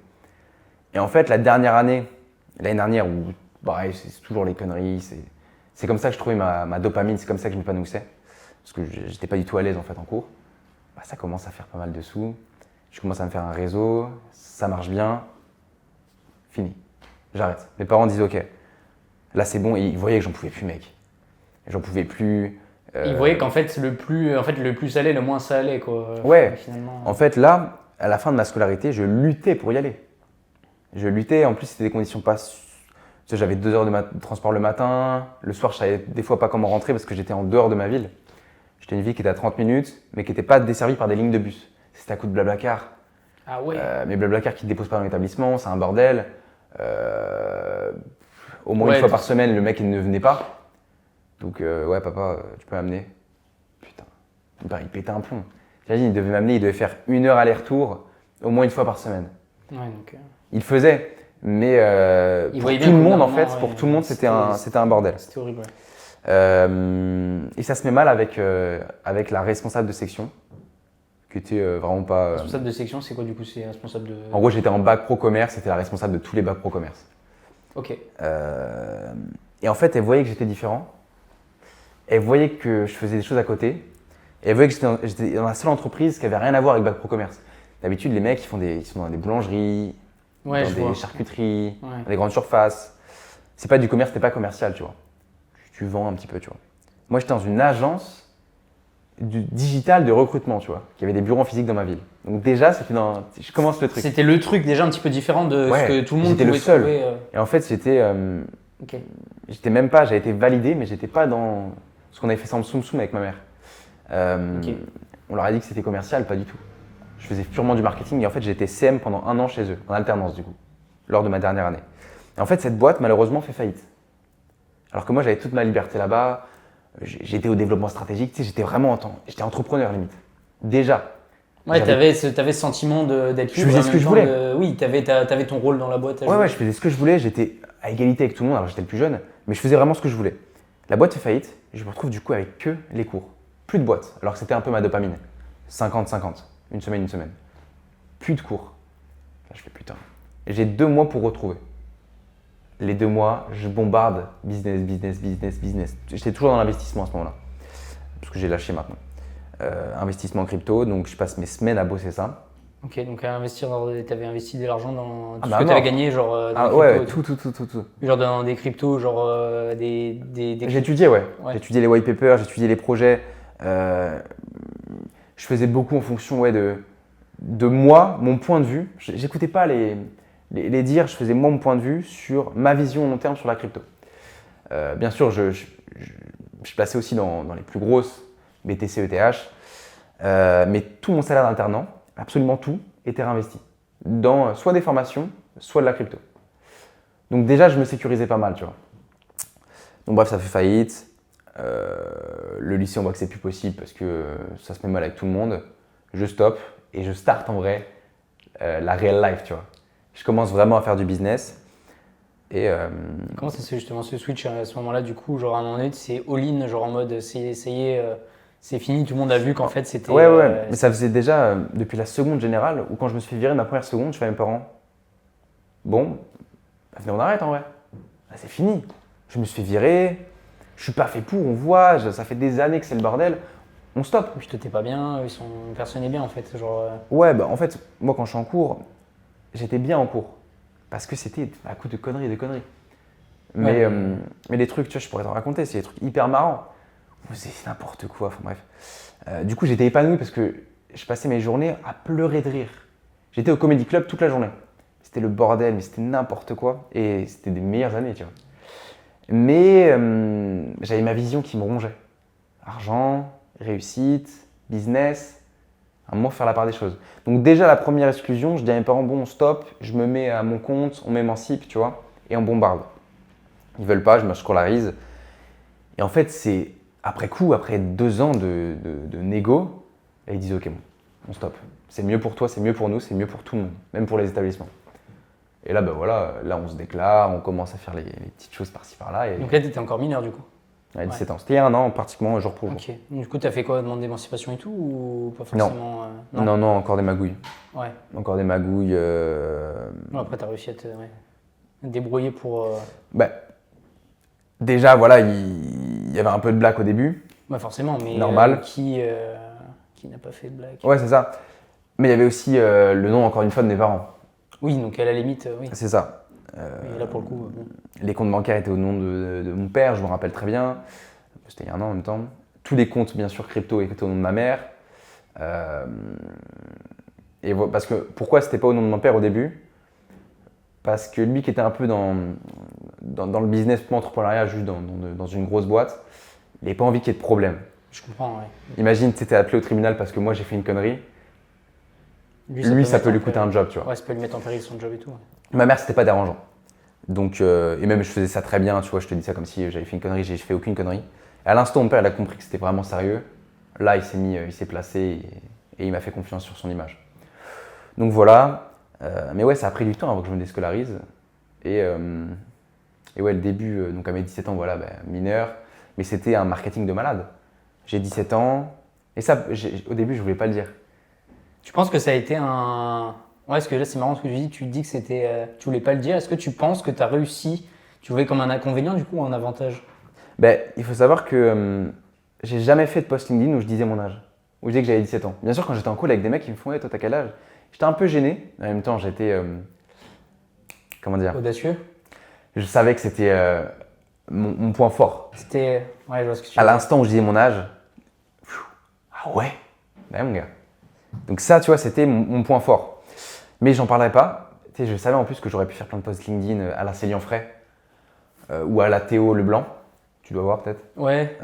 Et en fait, la dernière année, l'année dernière, où pareil, c'est toujours les conneries, c'est comme ça que je trouvais ma dopamine, c'est comme ça que je m'épanouissais. Parce que j'étais pas du tout à l'aise en fait en cours. Bah, ça commence à faire pas mal de sous. Je commence à me faire un réseau, ça marche bien. Fini. J'arrête. Mes parents disent, ok, là c'est bon, et ils voyaient que j'en pouvais plus, mec. J'en pouvais plus. Ils voyaient qu'en fait, le plus ça allait, le moins ça allait, quoi. Ouais. Finalement. En fait, là, à la fin de ma scolarité, je luttais pour y aller. Je luttais, en plus, c'était des conditions pas. Tu sais, j'avais 2 heures de transport le matin. Le soir, je savais des fois pas comment rentrer parce que j'étais en dehors de ma ville. J'étais une ville qui était à 30 minutes, mais qui n'était pas desservie par des lignes de bus. C'était à coup de Blablacar. Ah ouais. Mais Blablacar qui ne te dépose pas dans l'établissement, c'est un bordel. Au moins une fois par semaine, le mec il ne venait pas. Donc, ouais, papa, tu peux m'amener. Putain, il pétait un plomb. T'imagines, il devait m'amener, il devait faire 1 heure aller-retour, au moins une fois par semaine. Ouais, donc. Il faisait, mais pour tout le monde, en fait, pour tout le monde, c'était un bordel. C'était horrible, ouais. Et ça se met mal avec la responsable de section, qui était vraiment pas. Responsable de section, c'est quoi du coup? C'est responsable de. En gros, j'étais en bac pro commerce, c'était la responsable de tous les bacs pro commerce. Ok. Et en fait, elle voyait que j'étais différent. Elle voyait que je faisais des choses à côté. Et elle voyait que j'étais dans la seule entreprise qui avait rien à voir avec bac pro commerce. D'habitude, les mecs, ils sont dans des boulangeries, Ouais, dans je des vois. charcuteries, Ouais. dans des grandes surfaces. C'est pas du commerce, t'es pas commercial, tu vois. Tu vends un petit peu, tu vois. Moi, j'étais dans une agence du digital de recrutement, tu vois, qui avait des bureaux en physique dans ma ville. Donc déjà, je commence le truc. C'était le truc déjà un petit peu différent de Ouais, ce que tout le monde j'étais pouvait le seul. trouver. Et en fait, Ok. j'avais été validé, mais j'étais pas dans ce qu'on avait fait sans soum avec ma mère. Ok. On leur a dit que c'était commercial, pas du tout. Je faisais purement du marketing et en fait, j'ai été CM pendant 1 an chez eux, en alternance du coup, lors de ma dernière année. Et en fait, cette boîte, malheureusement, fait faillite. Alors que moi, j'avais toute ma liberté là-bas, j'étais au développement stratégique, tu sais, j'étais entrepreneur limite. Déjà. Ouais, t'avais ce sentiment d'être Je libre. faisais en ce même que je temps voulais. Oui, t'avais ton rôle dans la boîte à jouer. Ouais, je faisais ce que je voulais, j'étais à égalité avec tout le monde, alors j'étais le plus jeune, mais je faisais vraiment ce que je voulais. La boîte fait faillite, et je me retrouve du coup avec que les cours. Plus de boîte, alors que c'était un peu ma dopamine. 50-50, une semaine. Plus de cours. Là, je fais putain. Et j'ai 2 mois pour retrouver. Les 2 mois, je bombarde business. J'étais toujours dans l'investissement à ce moment-là, parce que j'ai lâché maintenant. Investissement crypto, donc je passe mes semaines à bosser ça. Ok, donc t'avais investi de l'argent dans tout Ah ce bah que mort. t'avais gagné, genre dans Ah les ouais, cryptos et tout. Genre dans des cryptos, genre des J'étudiais, ouais. Ouais. J'étudiais les white papers, j'étudiais les projets. Je faisais beaucoup en fonction de moi, mon point de vue. J'écoutais pas les dires, je faisais moi mon point de vue sur ma vision long terme sur la crypto. Bien sûr, je plaçais aussi dans les plus grosses BTC, ETH, mais tout mon salaire d'alternant, absolument tout, était réinvesti dans soit des formations, soit de la crypto. Donc déjà, je me sécurisais pas mal, tu vois. Donc bref, ça fait faillite. Le lycée, on voit que c'est plus possible parce que ça se met mal avec tout le monde. Je stoppe et je starte en vrai la real life, tu vois. Je commence vraiment à faire du business. Et Comment ça se fait justement ce switch à ce moment-là, du coup, genre à un moment donné, c'est all-in, genre en mode ça y est, c'est fini, tout le monde a vu qu'en fait c'était. ouais. Mais ça faisait déjà depuis la seconde générale où quand je me suis fait virer de ma première seconde, je fais à mes parents, bon, bah, venez on arrête en vrai. Là, c'est fini. Je me suis fait virer. Je suis pas fait pour, on voit, ça fait des années que c'est le bordel. On stoppe. Puis t'étais pas bien, personne n'est bien en fait, genre. Ouais, bah en fait, moi quand je suis en cours, j'étais bien en cours. Parce que c'était à coup de conneries. Mais, Ouais, mais les trucs, tu vois, je pourrais t'en raconter, c'est des trucs hyper marrants. C'est n'importe quoi, enfin bref. Du coup, j'étais épanoui parce que je passais mes journées à pleurer de rire. J'étais au Comedy Club toute la journée. C'était le bordel, mais c'était n'importe quoi. Et c'était des meilleures années, tu vois. Mais j'avais ma vision qui me rongeait. Argent, réussite, business, à un moment faire la part des choses. Donc déjà la première exclusion, je dis à mes parents, bon stop, je me mets à mon compte, on m'émancipe, tu vois, et on bombarde. Ils veulent pas, je me scolarise. Et en fait, c'est après coup, après 2 ans de négo, et ils disent ok, bon, on stop. C'est mieux pour toi, c'est mieux pour nous, c'est mieux pour tout le monde, même pour les établissements. Et là, ben voilà, là on se déclare, on commence à faire les petites choses par-ci par-là. Et Donc là, t'étais encore mineur du coup. à 17 ans, c'était il y a 1 an, pratiquement jour pour jour. Ok. Du coup, t'as fait quoi, demande d'émancipation et tout ou pas forcément Non, encore des magouilles. Ouais. Encore des magouilles. Bon, après, t'as réussi à te débrouiller pour. Bah, déjà, voilà, il y avait un peu de blague au début. Ouais, forcément, mais Normal. Qui n'a pas fait de blague? Ouais, c'est ça. Mais il y avait aussi le nom, encore une fois, de mes parents. Oui, donc à la limite, oui. C'est ça. Mais là, pour le coup, bon. Les comptes bancaires étaient au nom de mon père, je me rappelle très bien. C'était il y a 1 an en même temps. Tous les comptes, bien sûr, crypto étaient au nom de ma mère. Et parce que pourquoi c'était pas au nom de mon père au début? Parce que lui qui était un peu dans le business, pas entrepreneuriat, juste dans une grosse boîte, il n'avait pas envie qu'il y ait de problème. Je comprends, ouais. Imagine, tu étais appelé au tribunal parce que moi j'ai fait une connerie. Lui, ça peut lui coûter un job, tu vois. Ouais, ça peut lui mettre en péril son job et tout. Ouais. Ma mère, c'était pas dérangeant. Donc, et même je faisais ça très bien, tu vois, je te dis ça comme si j'avais fait une connerie, j'ai fait aucune connerie. Et à l'instant, mon père, il a compris que c'était vraiment sérieux. Là, il s'est placé et il m'a fait confiance sur son image. Donc voilà. Mais ouais, ça a pris du temps avant que je me déscolarise. Et ouais, le début, donc à mes 17 ans, voilà, mineur. Mais c'était un marketing de malade. J'ai 17 ans. Et ça, au début, je voulais pas le dire. Tu penses que ça a été un. Ouais, parce que là, c'est marrant ce que tu dis que c'était. Tu voulais pas le dire. Est-ce que tu penses que tu as réussi? Tu voulais comme un inconvénient du coup ou un avantage? Il faut savoir que j'ai jamais fait de post LinkedIn où je disais mon âge. Où je disais que j'avais 17 ans. Bien sûr, quand j'étais en call avec des mecs, ils me font, hey, toi, t'as quel âge? J'étais un peu gêné. En même temps, j'étais. Comment dire? Audacieux? Je savais que c'était mon point fort. C'était. Ouais, je vois ce que tu À veux dire. l'instant où je disais mon âge, ah ouais, mon gars. Donc ça, tu vois, c'était mon point fort. Mais j'en parlerai pas. Tu sais, je savais en plus que j'aurais pu faire plein de posts LinkedIn à la Célian Fray ou à la Théo Leblanc. Tu dois voir peut-être. Ouais.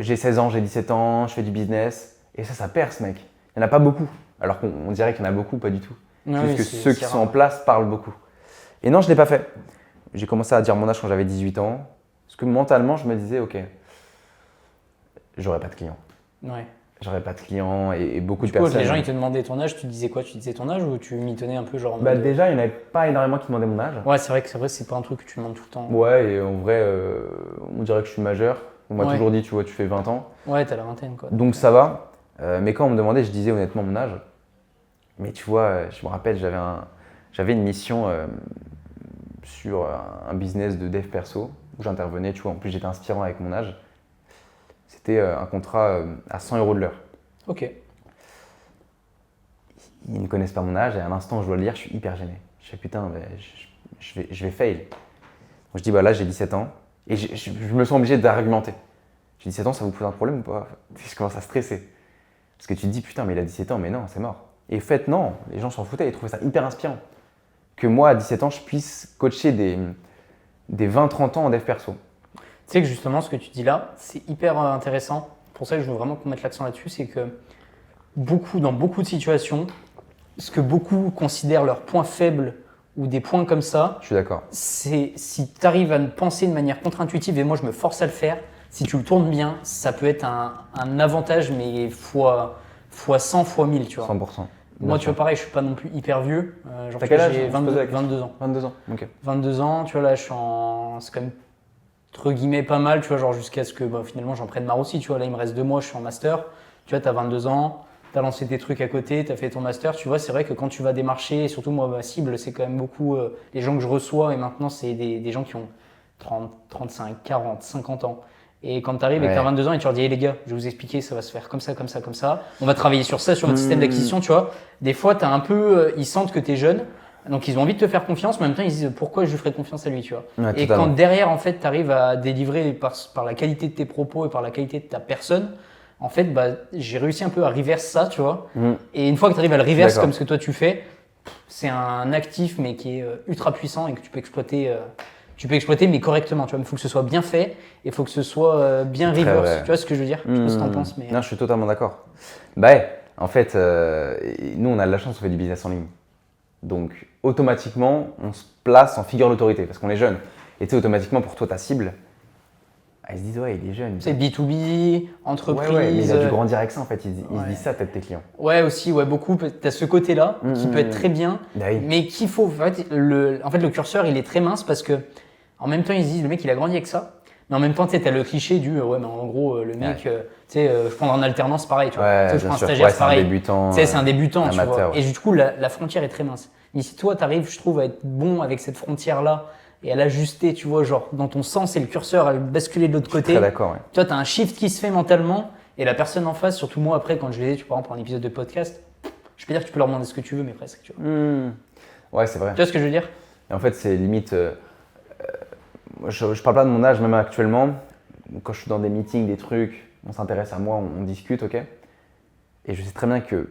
J'ai 16 ans, j'ai 17 ans, je fais du business. Et ça perce, mec. Il n'y en a pas beaucoup. Alors qu'on dirait qu'il y en a beaucoup, pas du tout. Ouais, Juste oui, que c'est- ceux c'est qui rare. sont en place parlent beaucoup. Et non, je ne l'ai pas fait. J'ai commencé à dire mon âge quand j'avais 18 ans. Parce que mentalement, je me disais, ok, j'aurai pas de clients. Ouais. j'aurais pas de clients et beaucoup Du de coup, personnes. les gens ils te demandaient ton âge, tu disais quoi? Tu disais ton âge ou tu m'y tenais un peu genre en Bah, mode, déjà, il n'y en avait pas énormément qui demandaient mon âge. Ouais, c'est vrai, c'est pas un truc que tu demandes tout le temps. Ouais, et en vrai, on dirait que je suis majeur. On m'a Ouais. toujours dit, tu vois, tu fais 20 ans. Ouais, t'as la vingtaine quoi. Donc ça va. Mais quand on me demandait, je disais honnêtement mon âge. Mais tu vois, je me rappelle, j'avais une mission sur un business de dev perso où j'intervenais. Tu vois, en plus, j'étais inspirant avec mon âge. C'était un contrat à 100 € de l'heure. Ok. Ils ne connaissent pas mon âge et à l'instant où je dois le lire, je suis hyper gêné. Je fais putain, mais je vais fail. Donc je dis, bah là, j'ai 17 ans et je me sens obligé d'argumenter. J'ai 17 ans, ça vous pose un problème ou pas? Je commence à stresser. Parce que tu te dis, putain, mais il a 17 ans, mais non, c'est mort. Et en fait, non, les gens s'en foutaient, ils trouvaient ça hyper inspirant. Que moi, à 17 ans, je puisse coacher des 20-30 ans en dev perso. Tu sais que justement, ce que tu dis là, c'est hyper intéressant. Pour ça que je veux vraiment qu'on mette l'accent là-dessus, c'est que dans beaucoup de situations, ce que beaucoup considèrent leurs points faibles ou des points comme ça, Je suis d'accord. c'est si tu arrives à penser de manière contre-intuitive, et moi je me force à le faire, si tu le tournes bien, ça peut être un avantage, mais fois 100, fois 1000, tu vois. 100%. Moi, tu vois, pareil, je suis pas non plus hyper vieux. Genre, T'as tu vois, quel âge, j'ai on se posait la question 22 ans. 22 ans, ok. 22 ans, tu vois, là, c'est quand même, entre guillemets, pas mal, tu vois, genre jusqu'à ce que finalement j'en prenne marre aussi, tu vois. Là, il me reste 2 mois, je suis en master. Tu vois, tu as 22 ans, tu as lancé tes trucs à côté, tu as fait ton master. Tu vois, c'est vrai que quand tu vas démarcher, et surtout moi, ma cible, c'est quand même beaucoup les gens que je reçois, et maintenant, c'est des gens qui ont 30, 35, 40, 50 ans. Et quand tu arrives et que tu as 22 ans et tu leur dis, hey, les gars, je vais vous expliquer, ça va se faire comme ça, comme ça, comme ça. On va travailler sur ça, sur notre système d'acquisition, tu vois. Des fois, tu as un peu, ils sentent que tu es jeune, donc ils ont envie de te faire confiance, mais en même temps, ils se disent, pourquoi je lui ferais confiance à lui, tu vois. Ouais, Et totalement. quand derrière, en fait, tu arrives à délivrer par la qualité de tes propos et par la qualité de ta personne, en fait, j'ai réussi un peu à reverse ça, tu vois. Et une fois que tu arrives à le reverse D'accord. comme ce que toi tu fais, c'est un actif, mais qui est ultra puissant et que tu peux exploiter. Mais correctement, tu vois. Il faut que ce soit bien fait et il faut que ce soit bien C'est très reverse. vrai. Tu vois ce que je veux dire? Je sais pas ce que t'en penses, mais. Non, je suis totalement d'accord. Bah ouais, en fait, nous, on a de la chance, on fait du business en ligne. Donc, automatiquement, on se place en figure d'autorité parce qu'on est jeune. Et tu sais, automatiquement, pour toi, ta cible, ils se disent, ouais, il est jeune. C'est B2B, entreprise. Ouais, mais il a dû grandir avec ça, en fait. Ils se Ouais. disent ça, peut-être tes clients. Ouais, aussi, ouais, beaucoup. Tu as ce côté-là qui peut être très bien, Bah oui. mais qu'il faut. En fait, le curseur, il est très mince parce que, en même temps, ils se disent, le mec, il a grandi avec ça. Mais en même temps, tu sais, as le cliché du, ouais, mais en gros, le mec, tu sais, je prends en alternance, pareil, tu vois. Ouais, Tu sais, je bien prends un sûr. stagiaire, Ouais, c'est c'est un pareil. débutant. Tu sais, c'est un débutant, tu amateur, vois. ouais. Et du coup, la frontière est très mince. Mais si toi, tu arrives, je trouve, à être bon avec cette frontière-là et à l'ajuster, tu vois, genre, dans ton sens et le curseur à le basculer de l'autre côté. Très d'accord, ouais. Toi, tu as un shift qui se fait mentalement et la personne en face, surtout moi, après, quand je les ai, par exemple, pour un épisode de podcast, je peux dire que tu peux leur demander ce que tu veux, mais presque, tu vois. Ouais, c'est vrai. Tu vois ce que je veux dire? Et en fait, c'est limite. Je parle pas de mon âge, même actuellement. Quand je suis dans des meetings, des trucs, on s'intéresse à moi, on discute, ok. Et je sais très bien que,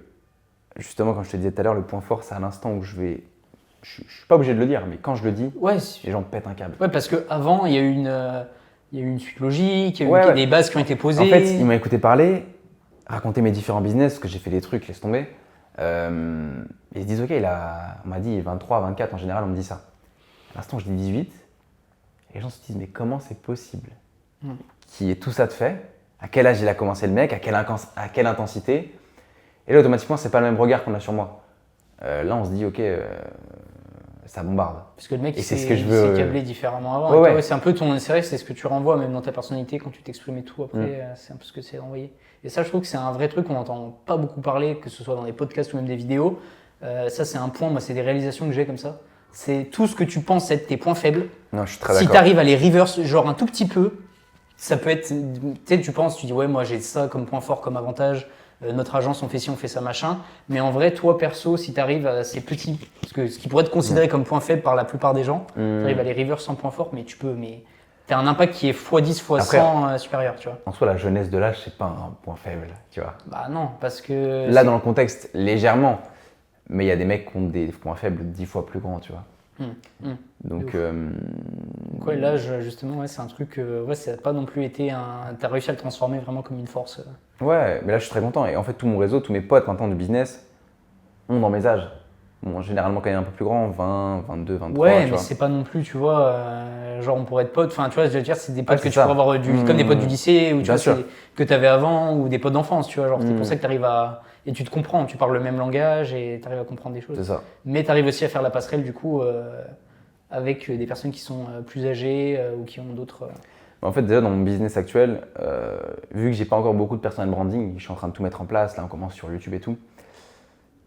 justement, comme je te disais tout à l'heure, le point fort, c'est à l'instant où je vais. Je suis pas obligé de le dire, mais quand je le dis, Ouais, les gens pètent un câble. ouais, parce qu'avant, il y a eu une suite logique, il y a eu Ouais. des bases qui ont été posées. En fait, ils m'ont écouté parler, raconter mes différents business, parce que j'ai fait des trucs, laisse tomber. Ils se disent, ok, on m'a dit 23, 24, en général, on me dit ça. À l'instant, je dis 18. Et les gens se disent, mais comment c'est possible qui est tout ça de fait? À quel âge il a commencé le mec? À quelle intensité? Et là, automatiquement, c'est pas le même regard qu'on a sur moi. Là, on se dit, ok, ça bombarde. Parce que le mec, Et il c'est s'est ce que je veux, câblé différemment avant. Ouais, Et toi, ouais. c'est un peu c'est vrai que c'est ce que tu renvoies même dans ta personnalité quand tu t'exprimes et tout. Après, c'est un peu ce que c'est renvoyé. Et ça, je trouve que c'est un vrai truc qu'on n'entend pas beaucoup parler, que ce soit dans des podcasts ou même des vidéos. Ça, c'est un point, moi, c'est des réalisations que j'ai comme ça. C'est tout ce que tu penses être tes points faibles. Non, je suis très Si d'accord. tu arrives à les reverse, genre un tout petit peu, ça peut être. Tu sais, tu dis, ouais, moi j'ai ça comme point fort, comme avantage. Notre agence, on fait ci, on fait ça, machin. Mais en vrai, toi, perso, si tu arrives à ces petits. Parce que ce qui pourrait être considéré comme point faible par la plupart des gens, tu arrives à les reverse en point fort, mais tu peux. Mais tu as un impact qui est x10, x100 supérieur, tu vois. En soi, la jeunesse de l'âge, c'est pas un point faible, tu vois. Bah non, parce que. Là, dans le contexte, légèrement. Mais il y a des mecs qui ont des points faibles 10 fois plus grands, tu vois. Donc, Donc ouais, l'âge, justement, ouais, c'est un truc. Ouais, ça n'a pas non plus été un. Tu as réussi à le transformer vraiment comme une force. ouais, mais là, je suis très content. Et en fait, tout mon réseau, tous mes potes maintenant de business ont dans mes âges. bon, généralement quand même un peu plus grand, 20, 22, 23, Ouais, tu mais vois. c'est pas non plus, tu vois, genre on pourrait être potes, enfin tu vois, je veux dire, c'est des potes Ouais, que c'est tu ça. pourrais avoir comme des potes du lycée, ou tu Bien vois, sûr. que tu avais avant, ou des potes d'enfance, tu vois, genre c'est pour Hmm. ça que tu arrives à. Et tu te comprends, tu parles le même langage et tu arrives à comprendre des choses. C'est ça. Mais tu arrives aussi à faire la passerelle, du coup, avec des personnes qui sont plus âgées ou qui ont d'autres. En fait, déjà dans mon business actuel, vu que j'ai pas encore beaucoup de personal branding, je suis en train de tout mettre en place, là on commence sur YouTube et tout,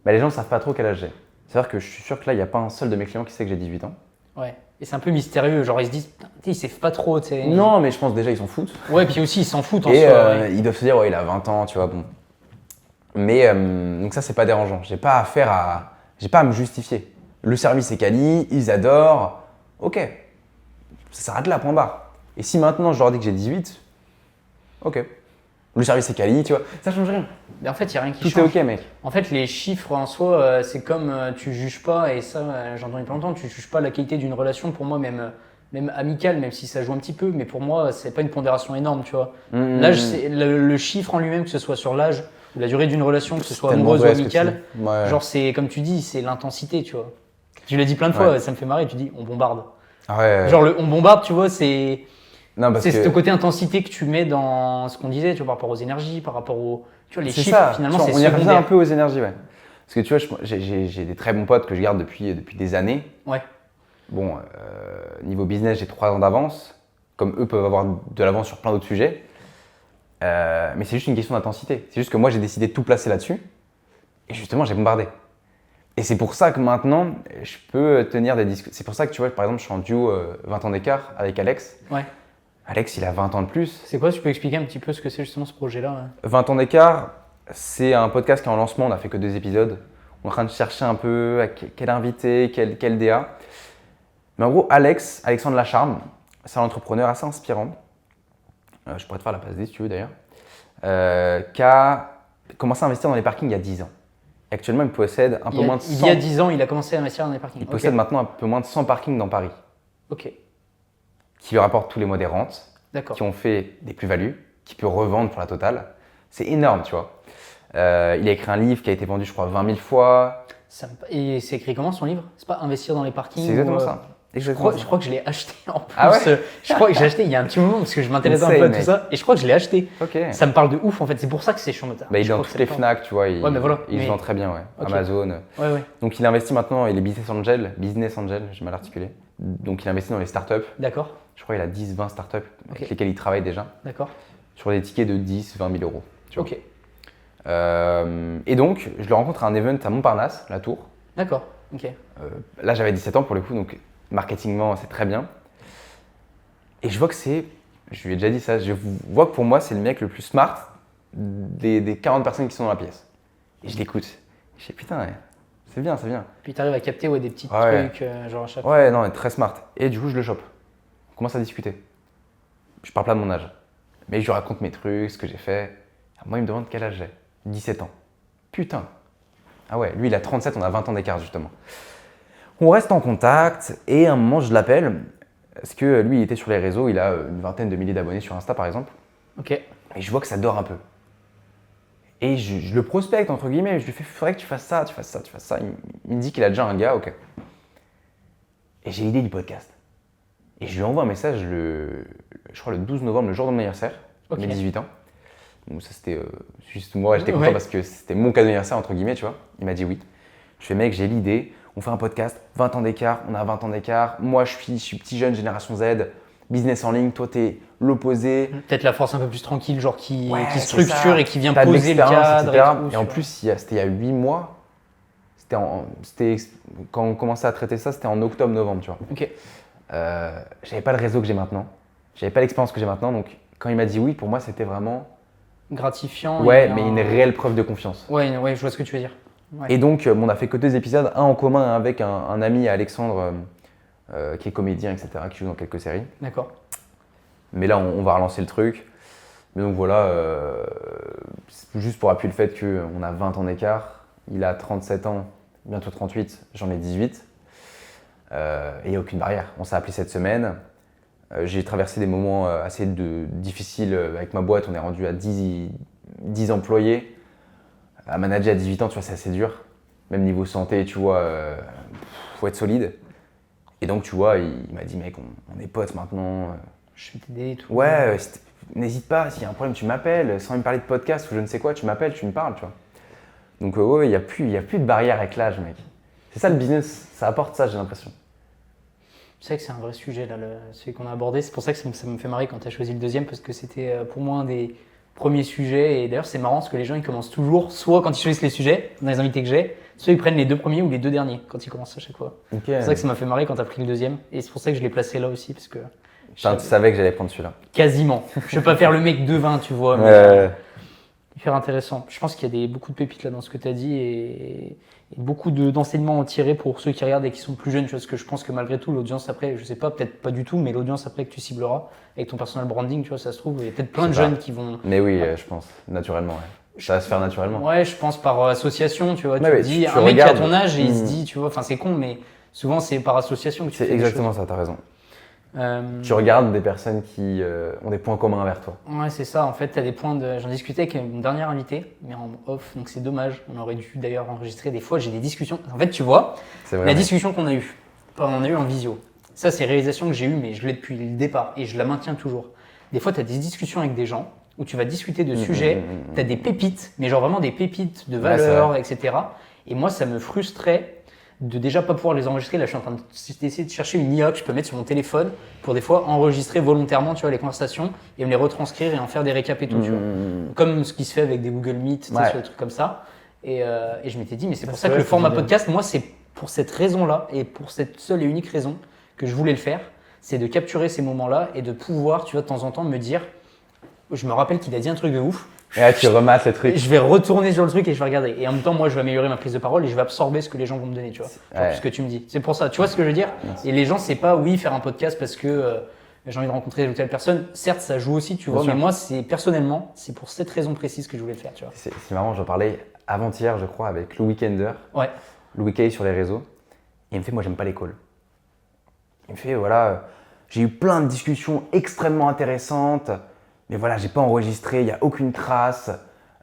bah, les gens ne savent pas trop quel âge j'ai. C'est-à-dire que je suis sûr que là, il n'y a pas un seul de mes clients qui sait que j'ai 18 ans. Ouais. Et c'est un peu mystérieux, genre ils se disent, putain, ils savent pas trop, tu sais. Non, mais je pense déjà ils s'en foutent. Ouais, puis aussi ils s'en foutent en Et soi. Ouais. ils doivent se dire, ouais, il a 20 ans, tu vois, bon. Mais donc ça, c'est pas dérangeant. J'ai pas à me justifier. Le service est quali, ils adorent. Ok, ça s'arrête là, point barre. Et si maintenant je leur dis que j'ai 18, ok. Le service est quali, tu vois, ça change rien. Mais en fait, il n'y a rien qui Tout change. est ok, mec. En fait, les chiffres en soi, c'est comme tu juges pas, et ça, j'en entends pas longtemps, tu juges pas la qualité d'une relation, pour moi, même amicale, même si ça joue un petit peu, mais pour moi, c'est pas une pondération énorme, tu vois. L'âge, c'est le chiffre en lui-même, que ce soit sur l'âge ou la durée d'une relation, que ce soit tellement amoureuse ou vrai, ce que tu amicale, dis. Ouais. genre, c'est comme tu dis, c'est l'intensité, tu vois. Tu l'as dit plein de Ouais. fois, ça me fait marrer, tu dis on bombarde. Ouais. Genre, on bombarde, tu vois, c'est. Non, parce C'est que ce côté intensité que tu mets dans ce qu'on disait, tu vois, par rapport aux énergies, par rapport aux. Tu vois, les c'est chiffres, ça. finalement, Tu vois, c'est on y revient secondaire. un peu aux énergies, ouais. Parce que tu vois, j'ai des très bons potes que je garde depuis des années. Ouais. Bon, niveau business, j'ai 3 ans d'avance, comme eux peuvent avoir de l'avance sur plein d'autres sujets. Mais c'est juste une question d'intensité. C'est juste que moi, j'ai décidé de tout placer là-dessus. Et justement, j'ai bombardé. Et c'est pour ça que maintenant, je peux tenir des discussions. C'est pour ça que tu vois, par exemple, je suis en duo 20 ans d'écart avec Alex. Ouais. Alex, il a 20 ans de plus. C'est quoi, tu peux expliquer un petit peu ce que c'est justement ce projet-là, hein? 20 ans d'écart, c'est un podcast qui est en lancement. On n'a fait que 2 épisodes. On est en train de chercher un peu à quel invité, quel DA. Mais en gros, Alexandre Lacharme, c'est un entrepreneur assez inspirant. Je pourrais te faire la passe D si tu veux d'ailleurs. Qui a commencé à investir dans les parkings il y a 10 ans. Et actuellement, il possède un peu moins de 100. Il y a 10 ans, il a commencé à investir dans les parkings. Il possède maintenant un peu moins de 100 parkings dans Paris, Ok, qui lui rapportent tous les mois des rentes, d'accord. qui ont fait des plus-values, qui peut revendre pour la totale. C'est énorme, tu vois. Il a écrit un livre qui a été vendu, je crois, 20 000 fois. Et c'est écrit comment son livre? C'est pas Investir dans les parkings C'est exactement ou, ça. Je Exactement crois, je crois que je l'ai acheté en plus. Ah ouais Je crois que j'ai acheté il y a un petit moment parce que je m'intéressais un Insane, peu à tout mec. ça et je crois que je l'ai acheté. Ok. Ça me parle de ouf en fait, c'est pour ça que c'est chiant. Bah, il est dans toutes les Fnac, tu vois. Ouais, mais voilà. Il se Mais- vend très bien, ouais. Ok. Amazon. Ouais, ouais, Donc il investit maintenant, il est business angel, j'ai mal articulé. Donc il investit dans les startups. d'accord, Je crois qu'il a 10-20 startups avec Ok. lesquelles il travaille déjà, d'accord. sur des tickets de 10-20 000 euros. Tu vois. Ok, Et donc, je le rencontre à un event à Montparnasse, la Tour. d'accord, ok. Là, j'avais 17 ans pour le coup, donc marketingment, c'est très bien. Et je vois que je lui ai déjà dit ça, je vois que pour moi, c'est le mec le plus smart des 40 personnes qui sont dans la pièce. Et je l'écoute. Je dis putain, ouais, c'est bien, c'est bien. Puis tu arrives à capter des petits Ouais. trucs, genre à chaque Ouais, non, il est très smart. Et du coup, je le chope. On commence à discuter. Je parle pas de mon âge. Mais je lui raconte mes trucs, ce que j'ai fait. Moi, il me demande quel âge j'ai. 17 ans. Putain. Ah ouais, lui, il a 37, on a 20 ans d'écart, justement. On reste en contact et à un moment, je l'appelle. Parce que lui, il était sur les réseaux, il a une vingtaine de milliers d'abonnés sur Insta, par exemple. Ok, Et je vois que ça dort un peu. Et je le prospecte, entre guillemets. Je lui fais, faudrait que tu fasses ça, tu fasses ça, tu fasses ça. Il me dit qu'il a déjà un gars, ok. Et j'ai l'idée du podcast. Et je lui envoie un message, je crois le 12 novembre, le jour de mon anniversaire, Ok. mes 18 ans. Donc ça, c'était juste moi, j'étais content Ouais. parce que c'était mon cadeau d'anniversaire, entre guillemets, tu vois. Il m'a dit oui. Je fais, mec, j'ai l'idée, on fait un podcast, 20 ans d'écart, on a 20 ans d'écart. Moi, je suis petit jeune, génération Z, business en ligne, toi, t'es l'opposé. peut-être la force un peu plus tranquille, genre qui Ouais, c'est structure ça. et qui vient T'as de poser le l'expérience, cadre etc. et tout. Et en plus, c'était il y a 8 mois. Quand on commençait à traiter ça, c'était en octobre-novembre, tu vois. Ok, J'avais pas le réseau que j'ai maintenant. J'avais pas l'expérience que j'ai maintenant. Donc, quand il m'a dit oui, pour moi, c'était vraiment. gratifiant. Ouais, et mais une réelle preuve de confiance. Ouais, ouais, je vois ce que tu veux dire. Ouais. Et donc, on a fait que 2 épisodes, un en commun avec un ami, Alexandre, qui est comédien, etc., qui joue dans quelques séries. D'accord. Mais là, on va relancer le truc. Mais donc voilà, c'est juste pour appuyer le fait qu'on a 20 ans d'écart. Il a 37 ans, bientôt 38, j'en ai 18. Et il n'y a aucune barrière. On s'est appelé cette semaine. J'ai traversé des moments assez difficiles avec ma boîte. On est rendu à 10 employés. À manager à 18 ans, tu vois, c'est assez dur. même niveau santé, tu vois, faut être solide. Et donc, tu vois, il m'a dit, mec, on est potes maintenant. Je vais t'aider et tout. Ouais, n'hésite pas, s'il y a un problème, tu m'appelles. Sans me parler de podcast ou je ne sais quoi, tu m'appelles, tu me parles, tu vois. Donc, ouais, il n'y a plus de barrière avec l'âge, mec. C'est ça le business, ça apporte ça, j'ai l'impression. Tu sais que c'est un vrai sujet, là, celui qu'on a abordé. C'est pour ça que ça me fait marrer quand tu as choisi le deuxième, parce que c'était pour moi un des premiers sujets. Et d'ailleurs, c'est marrant parce que les gens, ils commencent toujours, soit quand ils choisissent les sujets, dans les invités que j'ai, soit ils prennent les 2 premiers ou les 2 derniers quand ils commencent à chaque fois. Ok. C'est pour ça que ça m'a fait marrer quand tu as pris le deuxième. Et c'est pour ça que je l'ai placé là aussi, parce que. Putain, tu savais que j'allais prendre celui-là. Quasiment. Je vais pas faire le mec de 20, tu vois. Mais, hyper intéressant. Je pense qu'il y a beaucoup de pépites là dans ce que tu as dit et beaucoup d'enseignements à tirer pour ceux qui regardent et qui sont plus jeunes. Tu vois, parce que je pense que malgré tout, l'audience après, je sais pas, peut-être pas du tout, mais l'audience après que tu cibleras avec ton personal branding, tu vois, ça se trouve, il y a peut-être plein de jeunes qui vont. Mais oui, je pense, naturellement. Ouais. Ça va se faire naturellement. Ouais, je pense par association, tu vois. Ouais, tu te dis, un mec qui a ton âge et il se dit, tu vois, enfin c'est con, mais souvent c'est par association que tu fais. C'est exactement ça, t'as raison. Tu regardes des personnes qui ont des points communs vers toi. Ouais, c'est ça. En fait, tu as des points de. J'en discutais avec mon dernier invité, mais en off, donc c'est dommage. On aurait dû d'ailleurs enregistrer. Des fois, j'ai des discussions. En fait, tu vois, la discussion qu'on a eue, on a eu en visio. Ça, c'est réalisation que j'ai eue, mais je l'ai depuis le départ et je la maintiens toujours. Des fois, tu as des discussions avec des gens où tu vas discuter de sujets, tu as des pépites, mais genre vraiment des pépites de valeurs, etc. Et moi, ça me frustrait de déjà pas pouvoir les enregistrer. Là, je suis en train d'essayer de chercher une IA que je peux mettre sur mon téléphone pour des fois enregistrer volontairement, tu vois, les conversations et me les retranscrire et en faire des récaps et tout, tu vois. Comme ce qui se fait avec des Google Meet, sur des trucs comme ça. Et je m'étais dit, mais c'est pour ça que le format podcast, moi, c'est pour cette raison-là et pour cette seule et unique raison que je voulais le faire, c'est de capturer ces moments-là et de pouvoir, tu vois, de temps en temps me dire, je me rappelle qu'il a dit un truc de ouf. Et là, tu remates le truc. Je vais retourner sur le truc et je vais regarder. Et en même temps, moi, je vais améliorer ma prise de parole et je vais absorber ce que les gens vont me donner, tu vois. Genre, ce que tu me dis. C'est pour ça. Tu vois ce que je veux dire? Et les gens, c'est pas, oui, faire un podcast parce que j'ai envie de rencontrer telle ou telle personne. Certes, ça joue aussi, tu vois. Mais moi, personnellement, c'est pour cette raison précise que je voulais le faire, tu vois. C'est marrant, j'en parlais avant-hier, je crois, avec Louis Kender. Ouais. Louis Kay sur les réseaux. Et il me fait, moi, j'aime pas les calls. Il me fait, voilà, j'ai eu plein de discussions extrêmement intéressantes. Mais voilà, j'ai pas enregistré, il n'y a aucune trace.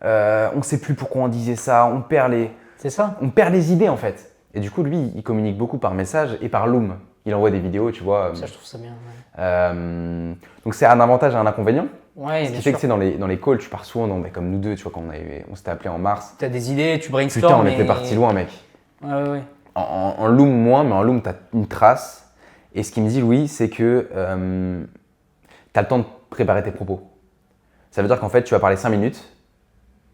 On sait plus pourquoi on disait ça, on perd les idées en fait. Et du coup, lui, il communique beaucoup par message et par Loom. Il envoie des vidéos, tu vois. Ça, je trouve ça bien. Ouais. Donc c'est un avantage et un inconvénient. Ouais, ce qui fait que c'est dans les calls, tu pars souvent comme nous deux, tu vois, quand on s'était appelé en mars. Tu as des idées, tu brainstorm. Putain, on était parti loin, mec. Ouais. En Loom, moins, mais en Loom, tu as une trace. Et ce qu'il me dit, Louis, c'est que tu as le temps de préparer tes propos. Ça veut dire qu'en fait, tu vas parler 5 minutes,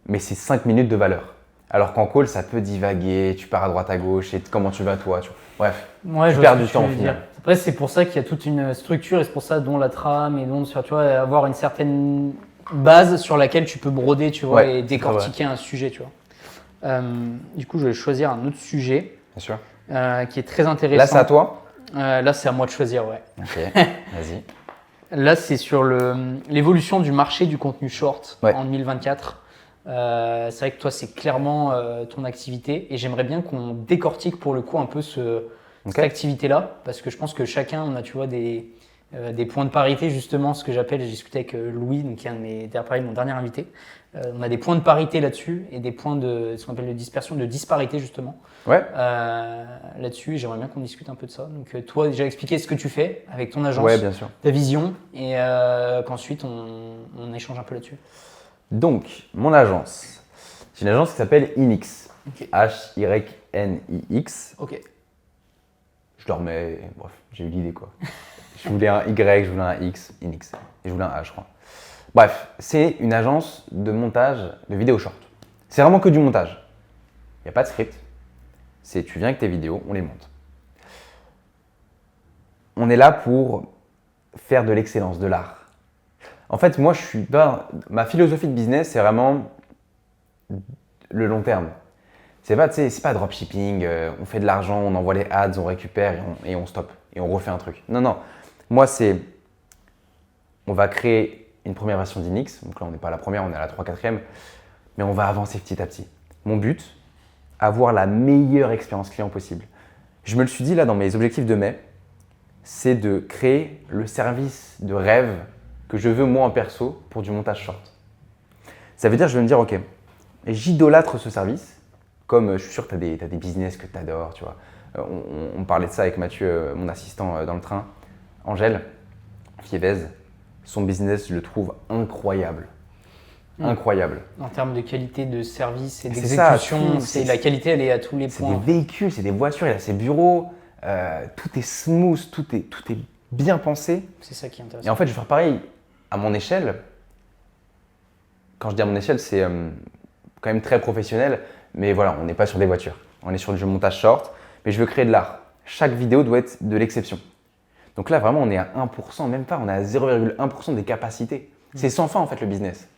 mais c'est 5 minutes de valeur. Alors qu'en call, ça peut divaguer, tu pars à droite à gauche, et comment tu vas toi. Bref, tu perds du temps au final. Après, c'est pour ça qu'il y a toute une structure, et c'est pour ça dont la trame, et dont tu vois, avoir une certaine base sur laquelle tu peux broder, tu vois, et décortiquer un sujet, tu vois. Du coup, je vais choisir un autre sujet. Bien sûr. Qui est très intéressant. Là, c'est à toi? Là, c'est à moi de choisir, ouais. Ok, vas-y. Là, c'est sur l'évolution du marché du contenu short en 2024. C'est vrai que toi, c'est clairement ton activité et j'aimerais bien qu'on décortique pour le coup un peu cette activité-là parce que je pense que chacun, on a, tu vois, des points de parité justement, ce que j'appelle, j'ai discuté avec Louis, donc qui est mon dernier invité. On a des points de parité là-dessus et des points ce qu'on appelle de dispersion, de disparité justement. Ouais. Là-dessus, et j'aimerais bien qu'on discute un peu de ça. Donc toi, déjà expliquer ce que tu fais avec ton agence, ouais, bien sûr. ta vision, et qu'ensuite on échange un peu là-dessus. Donc, mon agence, c'est une agence qui s'appelle Inix. Okay. H-Y-N-I-X. Ok. Je leur mets, bref, j'ai eu l'idée quoi. Je voulais un Y, je voulais un X, Inix. Et je voulais un A, je crois. Bref, c'est une agence de montage de vidéos short. C'est vraiment que du montage. Il n'y a pas de script. Tu viens avec tes vidéos, on les monte. On est là pour faire de l'excellence, de l'art. En fait, moi, ma philosophie de business, c'est vraiment le long terme. C'est pas dropshipping, on fait de l'argent, on envoie les ads, on récupère et on stoppe. Et on refait un truc. Non. Moi, on va créer une première version d'Inix. Donc là, on n'est pas à la première, on est à la 3, 4e. Mais on va avancer petit à petit. Mon but, avoir la meilleure expérience client possible. Je me le suis dit là dans mes objectifs de mai, c'est de créer le service de rêve que je veux moi en perso pour du montage short. Ça veut dire, je vais me dire, ok, j'idolâtre ce service, Comme je suis sûr que tu as des business que tu adores, tu vois. On parlait de ça avec Mathieu, mon assistant dans le train. Angèle Fievez, son business, je le trouve incroyable. Incroyable. En termes de qualité de service et C'est ça, d'exécution, tout, la qualité, elle est à tous les C'est points. des véhicules, c'est des voitures, il a ses bureaux, tout est smooth, tout est bien pensé. C'est ça qui est Et intéressant. en fait, je vais faire pareil à mon échelle. Quand je dis à mon échelle, c'est quand même très professionnel, mais voilà, on n'est pas sur des voitures. On est sur du montage short, mais je veux créer de l'art. Chaque vidéo doit être de l'exception. Donc là, vraiment, on est à 1%, même pas, on est à 0,1% des capacités. C'est sans fin en fait le business.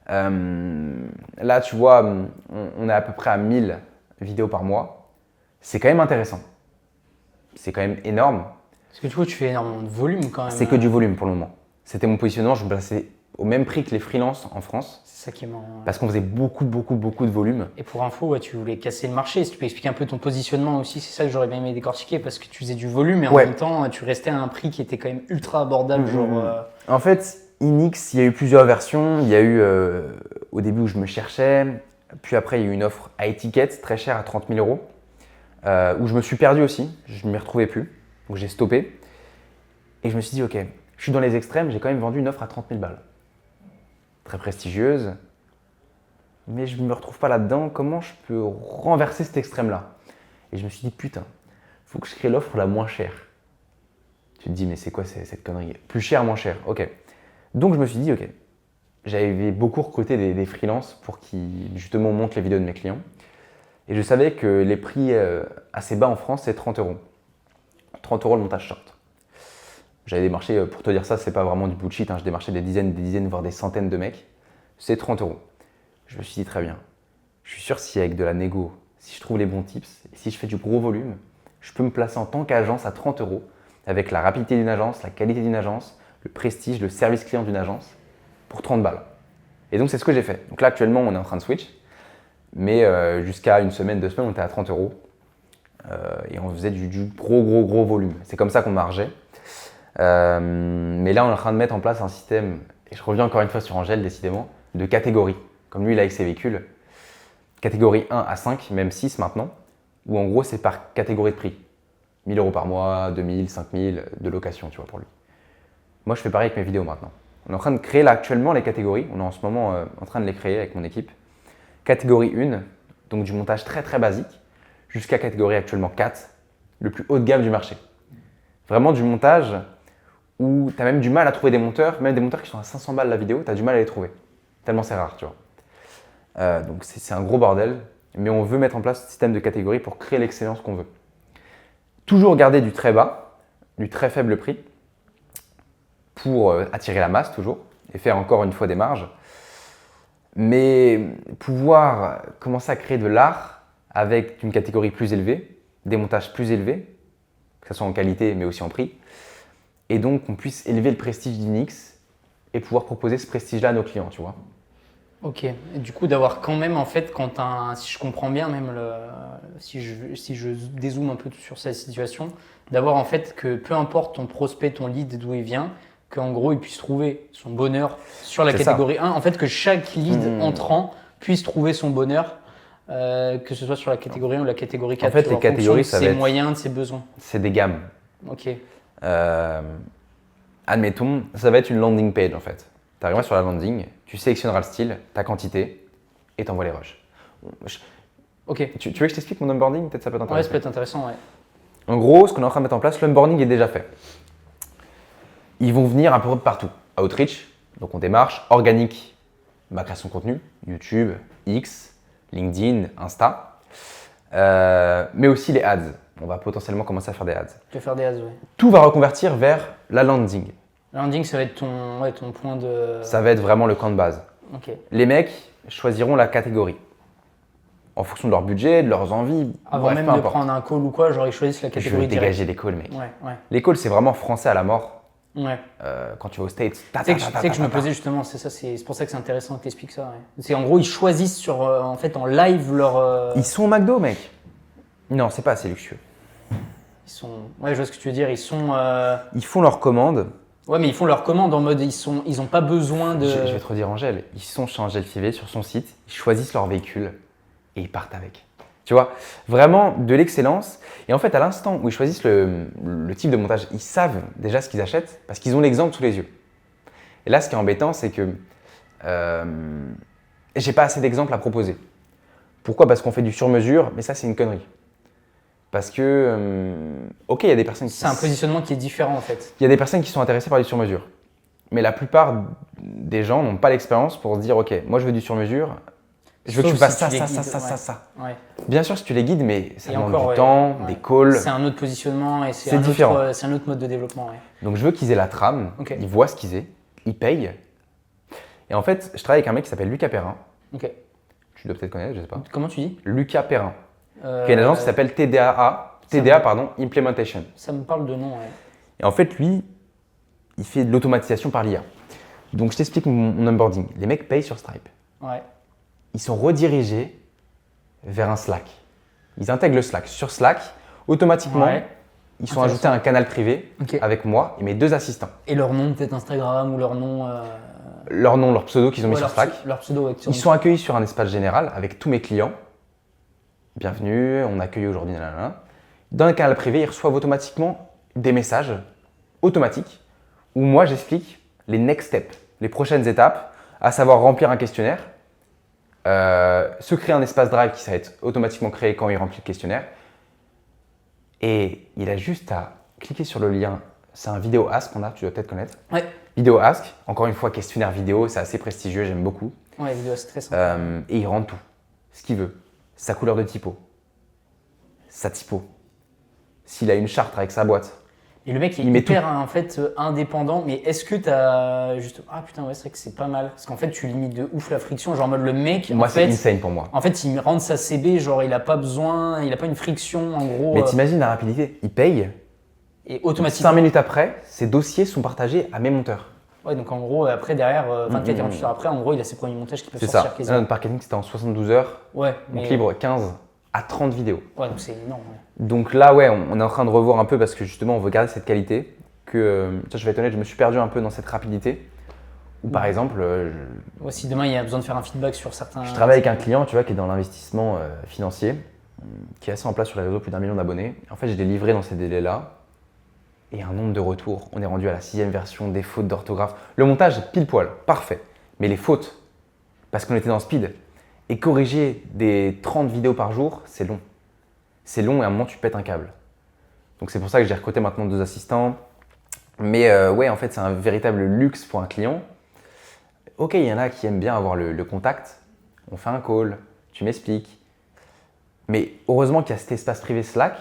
Là, tu vois, on est à peu près à 1000 vidéos par mois. C'est quand même intéressant. C'est quand même énorme. Parce que du coup, tu fais énormément de volume quand même. C'est que du volume pour le moment. C'était mon positionnement, je me plaçais au même prix que les freelances en France. C'est ça qui est marrant. Parce qu'on faisait beaucoup de volume. Et pour info, ouais, tu voulais casser le marché. Si tu peux expliquer un peu ton positionnement aussi, c'est ça que j'aurais bien aimé décortiquer parce que tu faisais du volume et en même temps, tu restais à un prix qui était quand même ultra abordable. En fait, Inix, il y a eu plusieurs versions. Il y a eu au début où je me cherchais, puis après il y a eu une offre à étiquette très chère à 30 000 euros, où je me suis perdu aussi, je ne m'y retrouvais plus, donc j'ai stoppé. Et je me suis dit, ok, je suis dans les extrêmes, j'ai quand même vendu une offre à 30 000 balles. Très prestigieuse, mais je ne me retrouve pas là-dedans, comment je peux renverser cet extrême-là? Et je me suis dit, putain, il faut que je crée l'offre la moins chère. Tu te dis, mais c'est quoi cette connerie? Plus cher, moins cher, ok. Donc je me suis dit, ok, j'avais beaucoup recruté des freelances pour qu'ils justement montent les vidéos de mes clients. Et je savais que les prix assez bas en France, c'est 30 euros. 30 euros le montage short. J'avais démarché, pour te dire ça, c'est pas vraiment du bullshit, hein, je démarchais des dizaines, voire des centaines de mecs. C'est 30 euros. Je me suis dit, très bien, je suis sûr si avec de la négo, si je trouve les bons tips, et si je fais du gros volume, je peux me placer en tant qu'agence à 30 euros, avec la rapidité d'une agence, la qualité d'une agence, le prestige, le service client d'une agence, pour 30 balles. Et donc c'est ce que j'ai fait. Donc là actuellement on est en train de switch, mais jusqu'à une semaine, 2 semaines, on était à 30 euros. Et on faisait du gros volume. C'est comme ça qu'on margeait. Mais là, on est en train de mettre en place un système, et je reviens encore une fois sur Angèle, décidément, de catégories. Comme lui, il a avec ses véhicules. Catégorie 1 à 5, même 6 maintenant, où en gros, c'est par catégorie de prix. 1 000 euros par mois, 2 000, 5 000 de location, tu vois, pour lui. Moi, je fais pareil avec mes vidéos maintenant. On est en train de créer là actuellement les catégories. On est en ce moment en train de les créer avec mon équipe. Catégorie 1, donc du montage très basique, jusqu'à catégorie actuellement 4, le plus haut de gamme du marché. Vraiment du montage où tu as même du mal à trouver des monteurs, même des monteurs qui sont à 500 balles la vidéo, tu as du mal à les trouver. Tellement c'est rare, tu vois. Donc c'est un gros bordel, mais on veut mettre en place ce système de catégories pour créer l'excellence qu'on veut. Toujours garder du très bas, du très faible prix, pour attirer la masse toujours, et faire encore une fois des marges. Mais pouvoir commencer à créer de l'art avec une catégorie plus élevée, des montages plus élevés, que ce soit en qualité mais aussi en prix, et donc qu'on puisse élever le prestige d'Inix et pouvoir proposer ce prestige-là à nos clients, tu vois. Ok, et du coup d'avoir quand même en fait, si je comprends bien même, si je dézoome un peu sur cette situation, d'avoir en fait que peu importe ton prospect, ton lead, d'où il vient, qu'en gros il puisse trouver son bonheur sur la catégorie 1, en fait que chaque lead entrant puisse trouver son bonheur, que ce soit sur la catégorie 1 ou la catégorie 4. En fait, les catégories, ça va ses être moyens, de ses besoins. C'est des gammes. Ok. Admettons, ça va être une landing page en fait. Tu arriveras sur la landing, tu sélectionneras le style, ta quantité et tu envoies les rushs. Ok. Tu veux que je t'explique mon onboarding? Peut-être ça peut t'intéresser. Ouais, ça peut être intéressant, ouais. En gros, ce qu'on est en train de mettre en place, l'onboarding est déjà fait. Ils vont venir un peu partout. Outreach, donc on démarche. Organique, ma création de contenu, YouTube, X, LinkedIn, Insta. Mais aussi les ads. On va potentiellement commencer à faire des ads. Tu vas faire des ads, ouais. Tout va reconvertir vers la landing. La landing, ça va être ton point de… Ça va être vraiment le camp de base. Ok. Les mecs choisiront la catégorie en fonction de leur budget, de leurs envies. Avant bref, même peu de importe. prendre un call ou quoi, genre ils choisissent la Je catégorie vais dégager directe. les calls, mec. Ouais. Les calls, c'est vraiment français à la mort. Ouais. Quand tu vas aux States, Tu sais que je me posais justement, c'est pour ça que c'est intéressant que tu expliques ça. Ouais. C'est en gros, ils choisissent en live leur… Ils sont au McDo, mec. Non, c'est pas assez luxueux. Ouais, je vois ce que tu veux dire. Ils sont… Ils font leurs commandes. Ouais, mais ils font leur commande en mode ils ont pas besoin de… Je vais te redire, Angèle, ils sont chez Angèle Fivet sur son site, ils choisissent leur véhicule et ils partent avec. Tu vois, vraiment de l'excellence. Et en fait, à l'instant où ils choisissent le type de montage, ils savent déjà ce qu'ils achètent parce qu'ils ont l'exemple sous les yeux. Et là, ce qui est embêtant, c'est que j'ai pas assez d'exemples à proposer. Pourquoi? Parce qu'on fait du sur-mesure, mais ça, c'est une connerie. Parce que, ok, il y a des personnes qui… C'est un positionnement qui est différent en fait. Il y a des personnes qui sont intéressées par du sur-mesure. Mais la plupart des gens n'ont pas l'expérience pour se dire, ok, moi je veux du sur-mesure, je veux que tu fasses ça. Ouais. Bien sûr, si tu les guides, mais ça Et demande encore, du temps, des calls. C'est un autre positionnement et C'est différent. C'est un autre mode de développement. Ouais. Donc je veux qu'ils aient la trame, Ok. ils voient ce qu'ils aient, ils payent. Et en fait, je travaille avec un mec qui s'appelle Lucas Perrin. Ok. Tu dois peut-être connaître, je sais pas. Comment tu dis? Lucas Perrin, qui a une agence qui s'appelle TDA Implementation. Ça me parle de nom, ouais. Et en fait, lui, il fait de l'automatisation par l'IA. Donc je t'explique mon onboarding. Les mecs payent sur Stripe. Ouais. Ils sont redirigés vers un Slack. Ils intègrent le Slack. Sur Slack, automatiquement, Ouais. ils sont ajoutés à un canal privé Ok. avec moi et mes 2 assistants. Et leur nom, peut-être Instagram ou leur nom. Leur nom, leur pseudo qu'ils ont mis sur Slack. Leur pseudo, ouais, Ils sont accueillis sur un espace général avec tous mes clients. Bienvenue, on accueille aujourd'hui. Nanana. Dans le canal privé, ils reçoivent automatiquement des messages automatiques où moi j'explique les next steps, les prochaines étapes, à savoir remplir un questionnaire, se créer un espace Drive qui va être automatiquement créé quand il remplit le questionnaire. Et il a juste à cliquer sur le lien. C'est un vidéo ask qu'on a, tu dois peut-être connaître. Ouais. Vidéo ask, encore une fois, questionnaire vidéo, c'est assez prestigieux, j'aime beaucoup. Ouais, vidéo, c'est très sympa. Et il rentre tout, ce qu'il veut, sa couleur de typo, sa typo, s'il a une charte avec sa boîte. Et le mec est il met hyper en fait indépendant, mais est-ce que t'as juste. Ah putain, ouais, c'est vrai que c'est pas mal. Parce qu'en fait, tu limites de ouf la friction. Genre, en mode le mec. Moi, en c'est fait, insane pour moi. En fait, il rentre sa CB, genre, il a pas besoin, il a pas une friction, en gros. Mais t'imagines la rapidité, il paye, Et automatiquement. 5 minutes après, ses dossiers sont partagés à mes monteurs. Ouais, donc en gros, après, derrière, 24-48 heures après, en gros, il a ses premiers montages qui peuvent C'est sortir ça. quasiment. Notre marketing, c'était en 72 heures. Ouais, Donc mais. libre 15 à 30 vidéos. Ouais, donc c'est énorme. Ouais. Donc là, ouais, on est en train de revoir un peu parce que justement, on veut garder cette qualité. Ça, je vais être honnête, je me suis perdu un peu dans cette rapidité. Ou par exemple, Ouais, si demain il y a besoin de faire un feedback sur certains. je travaille avec un client, tu vois, qui est dans l'investissement financier, qui est assez en place sur les réseaux, plus d'1 million d'abonnés. En fait, je l'ai livré dans ces délais-là. Et un nombre de retours. On est rendu à la 6e version, des fautes d'orthographe. Le montage, pile poil, parfait. Mais les fautes, parce qu'on était dans Speed, et corriger des 30 vidéos par jour, c'est long. C'est long et à un moment, tu pètes un câble. Donc c'est pour ça que j'ai recruté maintenant 2 assistants. Mais ouais, en fait, c'est un véritable luxe pour un client. Ok, il y en a qui aiment bien avoir le contact. On fait un call, tu m'expliques. Mais heureusement qu'il y a cet espace privé Slack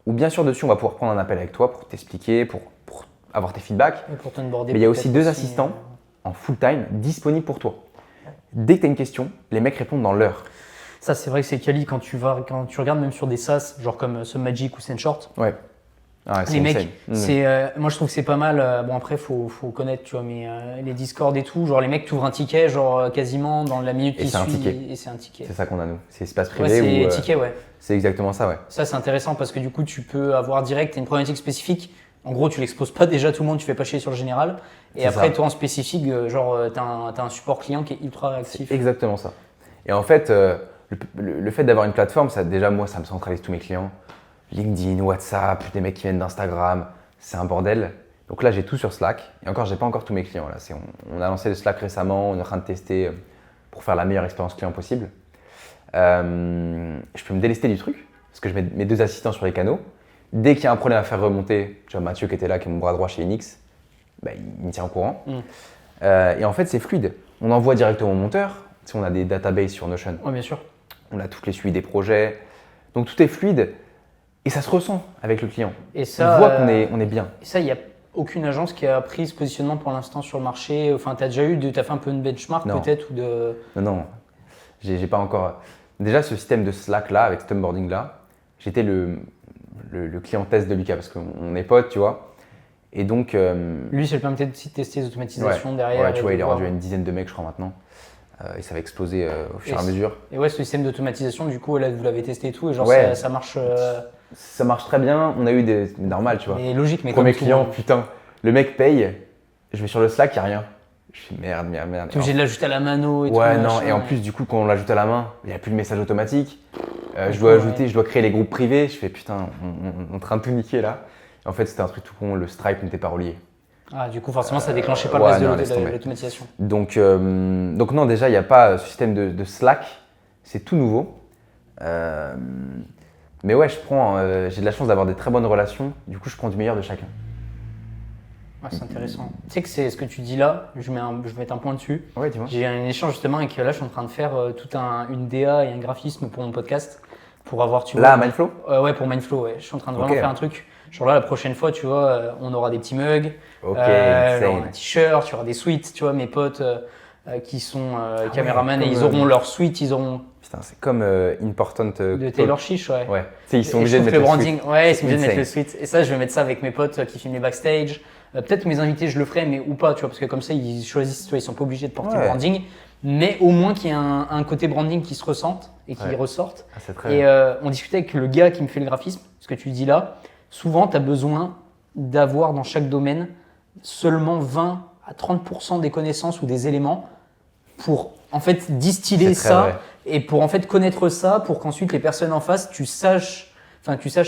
où bien sûr dessus, on va pouvoir prendre un appel avec toi pour t'expliquer, pour avoir tes feedbacks. Et pour t'onboarder. Mais il y a aussi 2 assistants en full time disponibles pour toi. Dès que tu as une question, les mecs répondent dans l'heure. Ça, c'est vrai que c'est quali quand tu regardes même sur des SaaS, genre comme Submagic ou SendShort. Ouais. Ah, Les mecs, insane. moi je trouve que c'est pas mal. Bon, après, faut connaître, tu vois, mais les Discord et tout, genre les mecs t'ouvrent un ticket, genre quasiment dans la minute qui c'est un suit. ticket. Et c'est un ticket. C'est ça qu'on a nous. C'est espace Ouais, privé. c'est ticket, ouais. C'est exactement ça, ouais. Ça, c'est intéressant parce que du coup, tu peux avoir direct une problématique spécifique. En gros, tu l'exposes pas déjà tout le monde, tu fais pas chier sur le général. Et C'est après, ça. toi en spécifique, genre, t'as un support client qui est ultra réactif. C'est exactement ça. Et en fait, le fait d'avoir une plateforme, ça, déjà, moi, ça me centralise tous mes clients. LinkedIn, WhatsApp, des mecs qui viennent d'Instagram, c'est un bordel. Donc là, j'ai tout sur Slack. Et encore, j'ai pas encore tous mes clients. Là. On a lancé le Slack récemment, on est en train de tester pour faire la meilleure expérience client possible. Je peux me délester du truc, parce que je mets mes 2 assistants sur les canaux. Dès qu'il y a un problème à faire remonter, tu vois, Mathieu qui était là, qui est mon bras droit chez Inix, bah, il me tient au courant. Et en fait, c'est fluide. On envoie directement au monteur. Si on a des databases sur Notion, Ouais, bien sûr. on a toutes les suivis des projets. Donc tout est fluide et ça se ressent avec le client. Et ça, on voit qu'on est bien. Et ça, il n'y a aucune agence qui a pris ce positionnement pour l'instant sur le marché. Enfin, tu as fait un peu une benchmark Non. peut-être ou de. Non, j'ai pas encore. Déjà, ce système de Slack là, avec cet onboarding là, j'étais le client test de Lucas parce qu'on est potes, tu vois. Et donc. Lui, ça lui permettait aussi de tester les automatisations derrière. Ouais, tu vois, il est rendu à voir. une dizaine de mecs, je crois, maintenant. Et ça va exploser au fur et à mesure. Et ouais, ce système d'automatisation, du coup, là, vous l'avez testé et tout, et genre, Ouais. ça marche. Ça marche très bien. On a eu des. Normal, tu vois. Mais logique, mais Premier comme tout, client, putain, le mec paye. Je vais sur le Slack, il n'y a rien. Je fais merde. T'es obligé de l'ajouter à la mano et tout. Ouais, non, machin, et en plus, du coup, quand on l'ajoute à la main, il n'y a plus le message automatique. Je dois créer les groupes privés. Je fais putain, on est en train de tout niquer là. Et en fait, c'était un truc tout con, le Stripe n'était pas relié. Ah, du coup, forcément, ça déclenchait pas ouais, le non, reste laisse de tomber. l'automatisation. Donc non, déjà, il n'y a pas ce système de Slack. C'est tout nouveau. Mais ouais, j'ai de la chance d'avoir des très bonnes relations. Du coup, je prends du meilleur de chacun. Ouais, c'est intéressant. Tu sais que c'est ce que tu dis là, je vais mettre un point dessus. Ouais, dis-moi. J'ai un échange justement avec là, je suis en train de faire une DA et un graphisme pour mon podcast pour avoir, tu vois. Là, à Mindflow Ouais, pour Mindflow, ouais. Je suis en train de vraiment Ok. faire un truc. Genre là, la prochaine fois, tu vois, on aura des petits mugs, Ok, genre insane. un t-shirt, tu auras des suites, tu vois, mes potes qui sont caméramans et comme, ils auront leur suite, ils auront Putain, c'est comme Important de Taylor Chiche, ouais. Ouais. Tu sais, ils sont Et obligés je de trouve mettre que le le branding, suite. ouais, ils C'est sont obligés de mettre le insane. suite. Et ça, je vais mettre ça avec mes potes qui filment les backstage. Peut-être mes invités, je le ferai, mais ou pas, tu vois, parce que comme ça, ils choisissent, tu vois, ils sont pas obligés de porter le Ouais. branding. Mais au moins qu'il y ait un côté branding qui se ressente et qui Ouais. ressorte. Ah, c'est très Et bien. on discutait avec le gars qui me fait le graphisme, ce que tu dis là. Souvent, tu as besoin d'avoir dans chaque domaine seulement 20 à 30% des connaissances ou des éléments pour en fait distiller C'est très ça vrai. et pour en fait connaître ça pour qu'ensuite les personnes en face, tu saches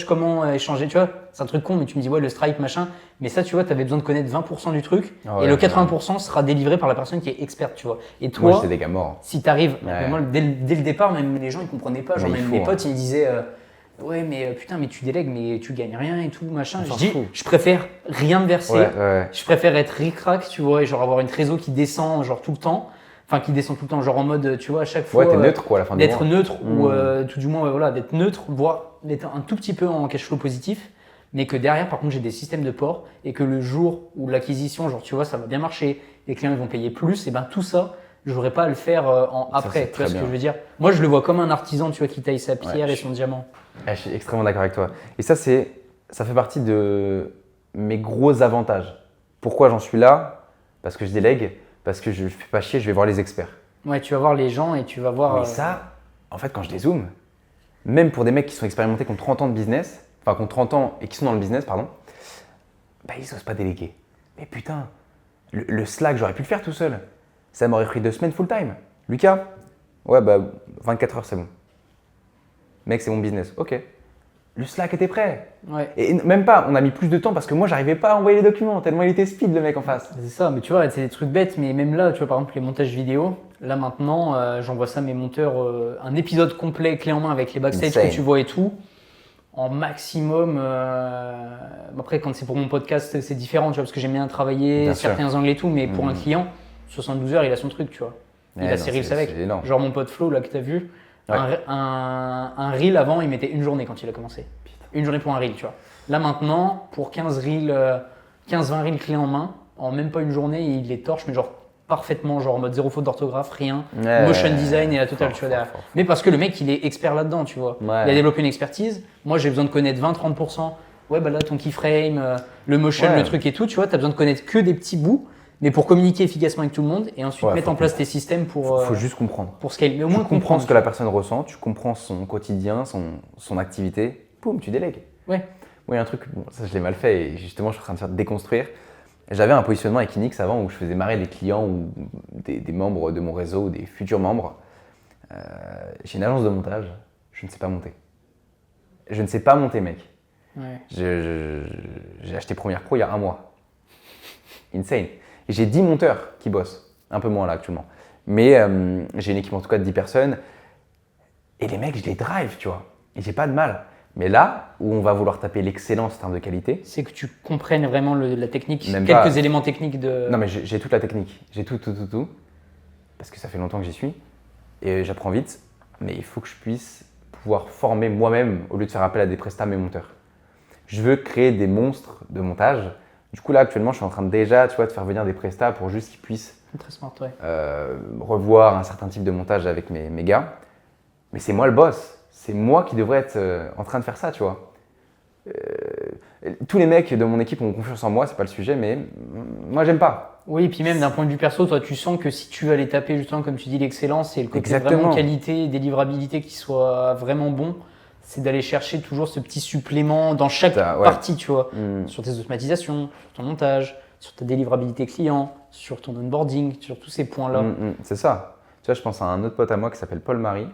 comment échanger. Tu vois, c'est un truc con, mais tu me dis ouais, le Stripe, machin. Mais ça, tu vois, tu avais besoin de connaître 20% du truc Ah ouais, et le 80% sera délivré par la personne qui est experte, tu vois. Et toi, Moi, j'étais des gars morts. si tu arrives, Ouais. moi, dès le départ, même les gens ils comprenaient pas. Genre, Mais il même faut, mes hein. potes ils me disaient ouais, mais putain, mais tu délègues, mais tu gagnes rien et tout, machin. On Je s'en dis, fout. je préfère rien me verser. Ouais. Je préfère être ric-rac, tu vois, et genre avoir une trésor qui descend genre tout le temps. Enfin, qui descend tout le temps, genre en mode, tu vois, à chaque fois. Ouais, t'es neutre quoi à la fin du D'être mois. neutre ou Mm. tout du moins, ouais, voilà, d'être neutre, voire d'être un tout petit peu en cash flow positif. Mais que derrière, par contre, j'ai des systèmes de port et que le jour où l'acquisition, genre, tu vois, ça va bien marcher, les clients ils vont payer plus, et ben tout ça, je n'aurais pas à le faire après. c'est Tu vois très ce que bien. je veux dire? Moi, je le vois comme un artisan, tu vois, qui taille sa pierre Ouais, et son diamant. Je suis extrêmement d'accord avec toi. Et ça fait partie de mes gros avantages. Pourquoi j'en suis là? Parce que je délègue, parce que je fais pas chier, je vais voir les experts. Ouais, tu vas voir les gens et tu vas voir. Mais ça, en fait, quand je dézoome, même pour des mecs qui sont expérimentés, qui ont 30 ans de business, enfin qui ont 30 ans et qui sont dans le business, pardon, bah ils osent pas déléguer. Mais putain, le Slack, j'aurais pu le faire tout seul. Ça m'aurait pris 2 semaines full time. Lucas, ouais, bah 24 heures, c'est bon. Mec, c'est mon business. Ok. Le Slack était prêt. Ouais. Et même pas, on a mis plus de temps parce que moi, j'arrivais pas à envoyer les documents, tellement il était speed, le mec en face. C'est ça, mais tu vois, c'est des trucs bêtes, mais même là, tu vois, par exemple, les montages vidéo, là maintenant, j'envoie ça à mes monteurs, un épisode complet, clé en main avec les backstage Insane. que tu vois et tout, en maximum. Après, quand c'est pour mon podcast, c'est différent, tu vois, parce que j'aime bien travailler Bien sûr. certains angles et tout, mais pour un client, 72 heures, il a son truc, tu vois. Il Ouais, a non, ses reels c'est avec. énorme. Genre mon pote Flo, là, que tu as vu, Ouais. un reel avant, il mettait une journée quand il a commencé. Une journée pour un reel, tu vois. Là maintenant, pour 15 reels, 15-20 reels clés en main, en même pas une journée, il les torche, mais genre parfaitement, genre en mode zéro faute d'orthographe, rien. Ouais, Motion design et la totale, fort, tu vois, derrière. fort. Mais parce que le mec, il est expert là-dedans, tu vois. Ouais. Il a développé une expertise. Moi, j'ai besoin de connaître 20-30%. Ouais, bah là, ton keyframe, le motion, Ouais. le truc et tout, tu vois, tu as besoin de connaître que des petits bouts, mais pour communiquer efficacement avec tout le monde et ensuite Ouais, mettre faut en place tes systèmes pour, Faut juste comprendre. pour scale. Mais au moins Tu comprends comprendre. ce que la personne ressent, tu comprends son quotidien, son activité, boum, tu délègues. Ouais. Oui, un truc, bon, ça je l'ai mal fait et justement je suis en train de faire déconstruire. J'avais un positionnement avec Inix avant où je faisais marrer les clients ou des membres de mon réseau ou des futurs membres. J'ai une agence de montage, je ne sais pas monter. Je ne sais pas monter, mec. Ouais. J'ai acheté Premiere Pro il y a un mois. Insane. Et j'ai 10 monteurs qui bossent, un peu moins là actuellement. Mais j'ai une équipe en tout cas de 10 personnes. Et les mecs, je les drive, tu vois. Et j'ai pas de mal. Mais là, où on va vouloir taper l'excellence en termes de qualité, C'est que tu comprennes vraiment la technique, Même quelques pas. éléments techniques de. non mais j'ai toute la technique. J'ai tout. Parce que ça fait longtemps que j'y suis. Et j'apprends vite. Mais il faut que je puisse pouvoir former moi-même au lieu de faire appel à des prestats mes monteurs. Je veux créer des monstres de montage. Du coup là, actuellement, je suis en train de déjà, tu vois, de faire venir des prestats pour juste qu'ils puissent Très smart, ouais. revoir un certain type de montage avec mes gars. Mais c'est moi le boss. C'est moi qui devrais être en train de faire ça, tu vois. Tous les mecs de mon équipe ont confiance en moi, c'est pas le sujet, mais moi j'aime pas. Oui, et puis même d'un point de vue perso, toi, tu sens que si tu vas aller taper, justement, comme tu dis, l'excellence et le côté Exactement. vraiment qualité, délivrabilité qui soit vraiment bon, c'est d'aller chercher toujours ce petit supplément dans chaque Ouais. partie, tu vois. Mm. Sur tes automatisations, sur ton montage, sur ta délivrabilité client, sur ton onboarding, sur tous ces points-là. C'est ça. Tu vois, je pense à un autre pote à moi qui s'appelle Paul-Marie.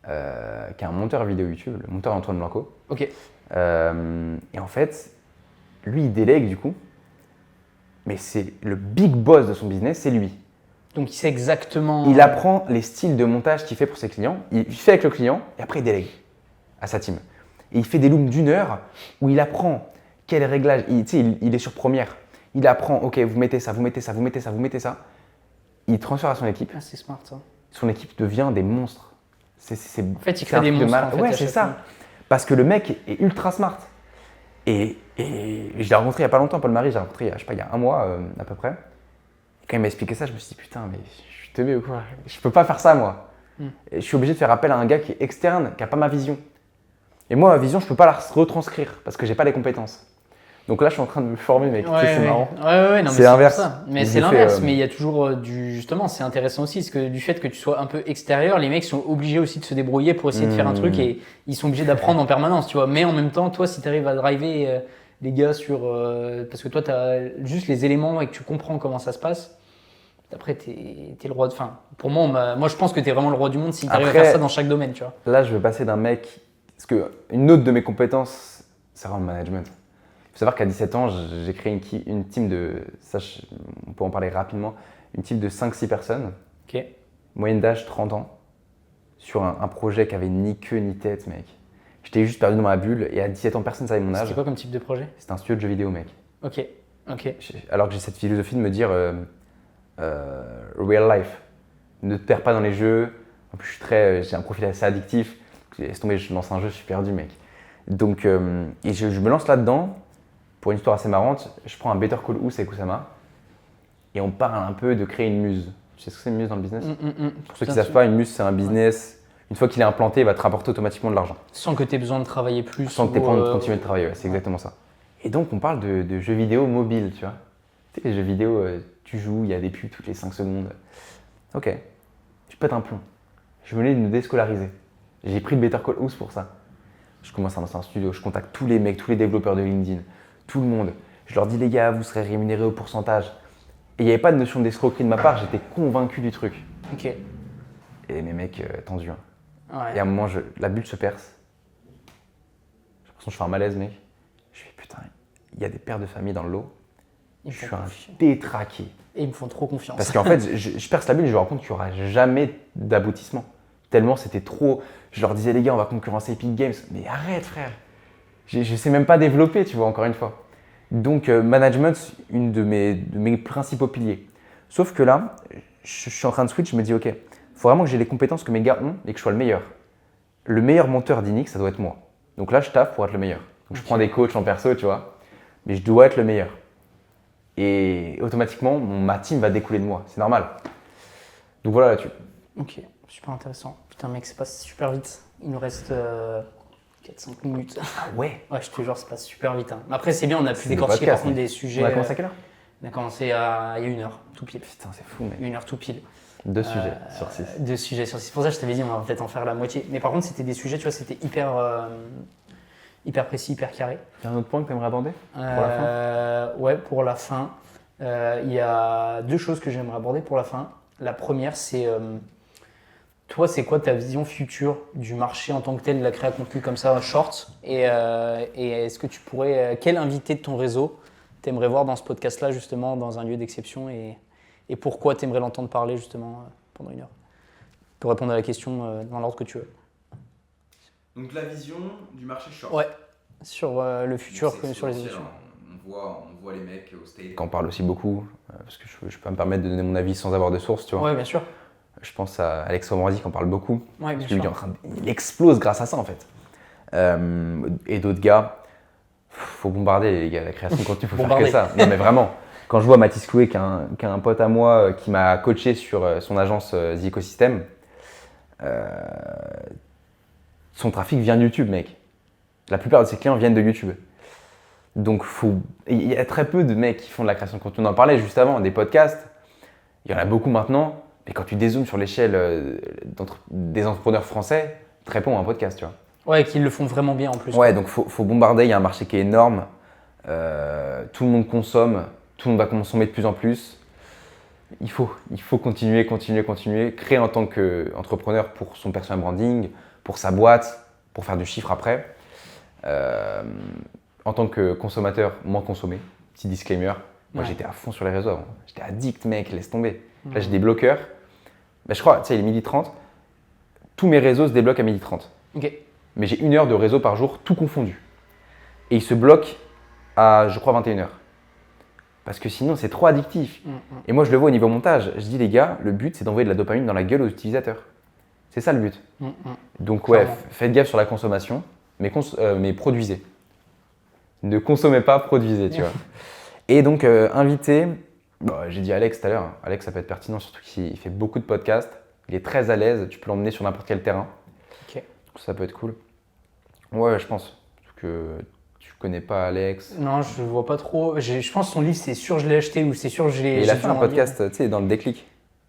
qui est un monteur vidéo YouTube, le monteur Antoine Blanco. Ok. Et en fait, lui, il délègue du coup, mais c'est le big boss de son business, c'est lui. Donc il sait exactement. Il apprend les styles de montage qu'il fait pour ses clients, il fait avec le client et après il délègue à sa team. Et il fait des looms d'1 heure où il apprend quel réglage, il est sur Premiere, il apprend, ok, vous mettez ça, vous mettez ça, vous mettez ça, vous mettez ça. Il transfère à son équipe. Ah, c'est smart ça. Son équipe devient des monstres. En fait, il crée des monstres. En fait, ouais, c'est ça. Parce que le mec est ultra smart. Et je l'ai rencontré il n'y a pas longtemps, Paul Marie, j'ai rencontré il y a un mois à peu près. Et quand il m'a expliqué ça, je me suis dit, putain, mais je suis teubé ou quoi? Je peux pas faire ça, moi. Et je suis obligé de faire appel à un gars qui est externe, qui n'a pas ma vision. Et moi, ma vision, je peux pas la retranscrire parce que j'ai pas les compétences. Donc là, je suis en train de me former, mec. C'est marrant. Ouais, non, c'est l'inverse. Ça. Mais c'est l'inverse. Mais il y a toujours justement, c'est intéressant aussi, parce que du fait que tu sois un peu extérieur, les mecs sont obligés aussi de se débrouiller pour essayer de faire un truc et ils sont obligés d'apprendre en permanence, tu vois. Mais en même temps, toi, si tu arrives à driver les gars sur, parce que toi, tu as juste les éléments et que tu comprends comment ça se passe. Après, t'es le roi. Enfin, pour moi, je pense que t'es vraiment le roi du monde si t'arrives à faire ça dans chaque domaine, tu vois. Là, je veux passer d'un mec, parce que une autre de mes compétences, c'est vraiment le management. Il faut savoir qu'à 17 ans, j'ai créé une team de, ça, on peut en parler rapidement, une team de 5-6 personnes, moyenne d'âge 30 ans, sur un projet qui avait ni queue ni tête, mec. J'étais juste perdu dans ma bulle et à 17 ans, personne ne savait mon âge. C'était quoi comme type de projet? C'était un studio de jeux vidéo, mec. Ok. Alors que j'ai cette philosophie de me dire real life, ne te perds pas dans les jeux. En plus, j'ai un profil assez addictif. Laisse tomber, je lance un jeu, je suis perdu, mec. Donc, et je me lance là-dedans. Pour une histoire assez marrante, je prends un Better Call Saul et Kusama et on parle un peu de créer une muse. Tu sais ce que c'est une muse dans le business? Pour ceux qui ne savent pas, une muse, c'est un business. Une fois qu'il est implanté, il va te rapporter automatiquement de l'argent. Sans que tu aies besoin de travailler plus. Sans que tu aies besoin de continuer de travailler, ouais, c'est exactement ça. Et donc, on parle de jeux vidéo mobiles, tu vois. Tu sais, les jeux vidéo, tu joues, il y a des pubs toutes les 5 secondes. Ok, tu pètes un plomb. Je venais de me déscolariser. J'ai pris le Better Call Saul pour ça. Je commence à lancer un studio, je contacte tous les mecs, tous les développeurs de LinkedIn, tout le monde. Je leur dis, les gars, vous serez rémunérés au pourcentage. Et il n'y avait pas de notion d'escroquerie de ma part, j'étais convaincu du truc. Ok. Et mes mecs, tendus. Hein. Ouais. Et à un moment, la bulle se perce. J'ai l'impression que je fais un malaise, mec. Je fais, putain, il y a des pères de famille dans le lot. Je suis un détraqué. Et ils me font trop confiance. Parce qu'en fait, je perce la bulle et je me rends compte qu'il n'y aura jamais d'aboutissement. Tellement c'était trop. Je leur disais, les gars, on va concurrencer Epic Games. Mais arrête, frère. Je ne sais même pas développer, tu vois, encore une fois. Donc, management, une de mes principaux piliers. Sauf que là, je suis en train de switch, je me dis, ok, il faut vraiment que j'ai les compétences que mes gars ont et que je sois le meilleur. Le meilleur monteur d'Inix, ça doit être moi. Donc là, je taffe pour être le meilleur. Donc, je prends des coachs en perso, tu vois. Mais je dois être le meilleur. Et automatiquement, ma team va découler de moi. C'est normal. Donc voilà là-dessus. Ok, super intéressant. Putain, mec, ça passe super vite. Il nous reste 4-5 minutes. Ah ouais? Ouais, je te jure, ça passe super vite. Hein. Après, c'est bien, on a pu décortiquer par contre des sujets. On a commencé à quelle heure? On a commencé il y a 1 heure, tout pile. Putain, c'est fou, mec. 1 heure tout pile. 2 sujets sur 6. 2 sujets sur 6. Pour ça, je t'avais dit, on va peut-être en faire la moitié. Mais par contre, c'était des sujets, tu vois, c'était hyper précis, hyper carré. Il y a un autre point que tu aimerais aborder pour la fin? Ouais, pour la fin. Il y a 2 choses que j'aimerais aborder pour la fin. La première, c'est toi, c'est quoi ta vision future du marché en tant que tel de la création de contenu comme ça, short? Et est-ce que tu pourrais, quel invité de ton réseau t'aimerais voir dans ce podcast-là, justement, dans un lieu d'exception et pourquoi t'aimerais l'entendre parler, justement, pendant 1 heure? Pour répondre à la question dans l'ordre que tu veux. Donc la vision du marché short. Ouais, sur le futur, sur les émissions. On voit les mecs au stage. Quand on parle aussi beaucoup, parce que je peux me permettre de donner mon avis sans avoir de source, tu vois. Ouais, bien sûr. Je pense à Alex Romordi qui en parle beaucoup. Ouais, bien sûr. Il explose grâce à ça en fait. Et d'autres gars, faut bombarder les gars, la création de contenu, faut faire que ça. Non mais vraiment, quand je vois Mathis Clouet qui est un pote à moi qui m'a coaché sur son agence The Ecosystem, son trafic vient de YouTube, mec. La plupart de ses clients viennent de YouTube. Donc, il y a très peu de mecs qui font de la création de contenu. On en parlait juste avant, des podcasts. Il y en a beaucoup maintenant. Mais quand tu dézoomes sur l'échelle des entrepreneurs français, très peu ont un podcast, tu vois. Ouais, qu'ils le font vraiment bien en plus. Ouais, donc faut bombarder. Il y a un marché qui est énorme. Tout le monde consomme. Tout le monde va consommer de plus en plus. Il faut continuer. Créer en tant qu'entrepreneur pour son personal branding, pour sa boîte, pour faire du chiffre après. En tant que consommateur, moins consommé. Petit disclaimer. Moi, j'étais à fond sur les réseaux avant. J'étais addict, mec, laisse tomber. Là, j'ai des bloqueurs. Bah, je crois, tu sais, il est 12h30. Tous mes réseaux se débloquent à 12h30. Ok. Mais j'ai 1 heure de réseau par jour, tout confondu. Et il se bloque à, je crois, 21h. Parce que sinon, c'est trop addictif. Et moi, je le vois au niveau montage. Je dis, les gars, le but, c'est d'envoyer de la dopamine dans la gueule aux utilisateurs. C'est ça le but. Donc, ouais, Clairement. faites gaffe sur la consommation, mais produisez. Ne consommez pas, produisez, tu vois. Et donc, invité, j'ai dit Alex tout à l'heure. Alex, ça peut être pertinent, surtout qu'il fait beaucoup de podcasts. Il est très à l'aise. Tu peux l'emmener sur n'importe quel terrain. Ok. Ça peut être cool. Ouais, je pense que tu connais pas Alex. Non, je vois pas trop. Je pense que son livre, c'est sûr je l'ai acheté ou c'est sûr je l'ai. Et il a j'ai fait dû un en podcast, tu sais, dans le déclic.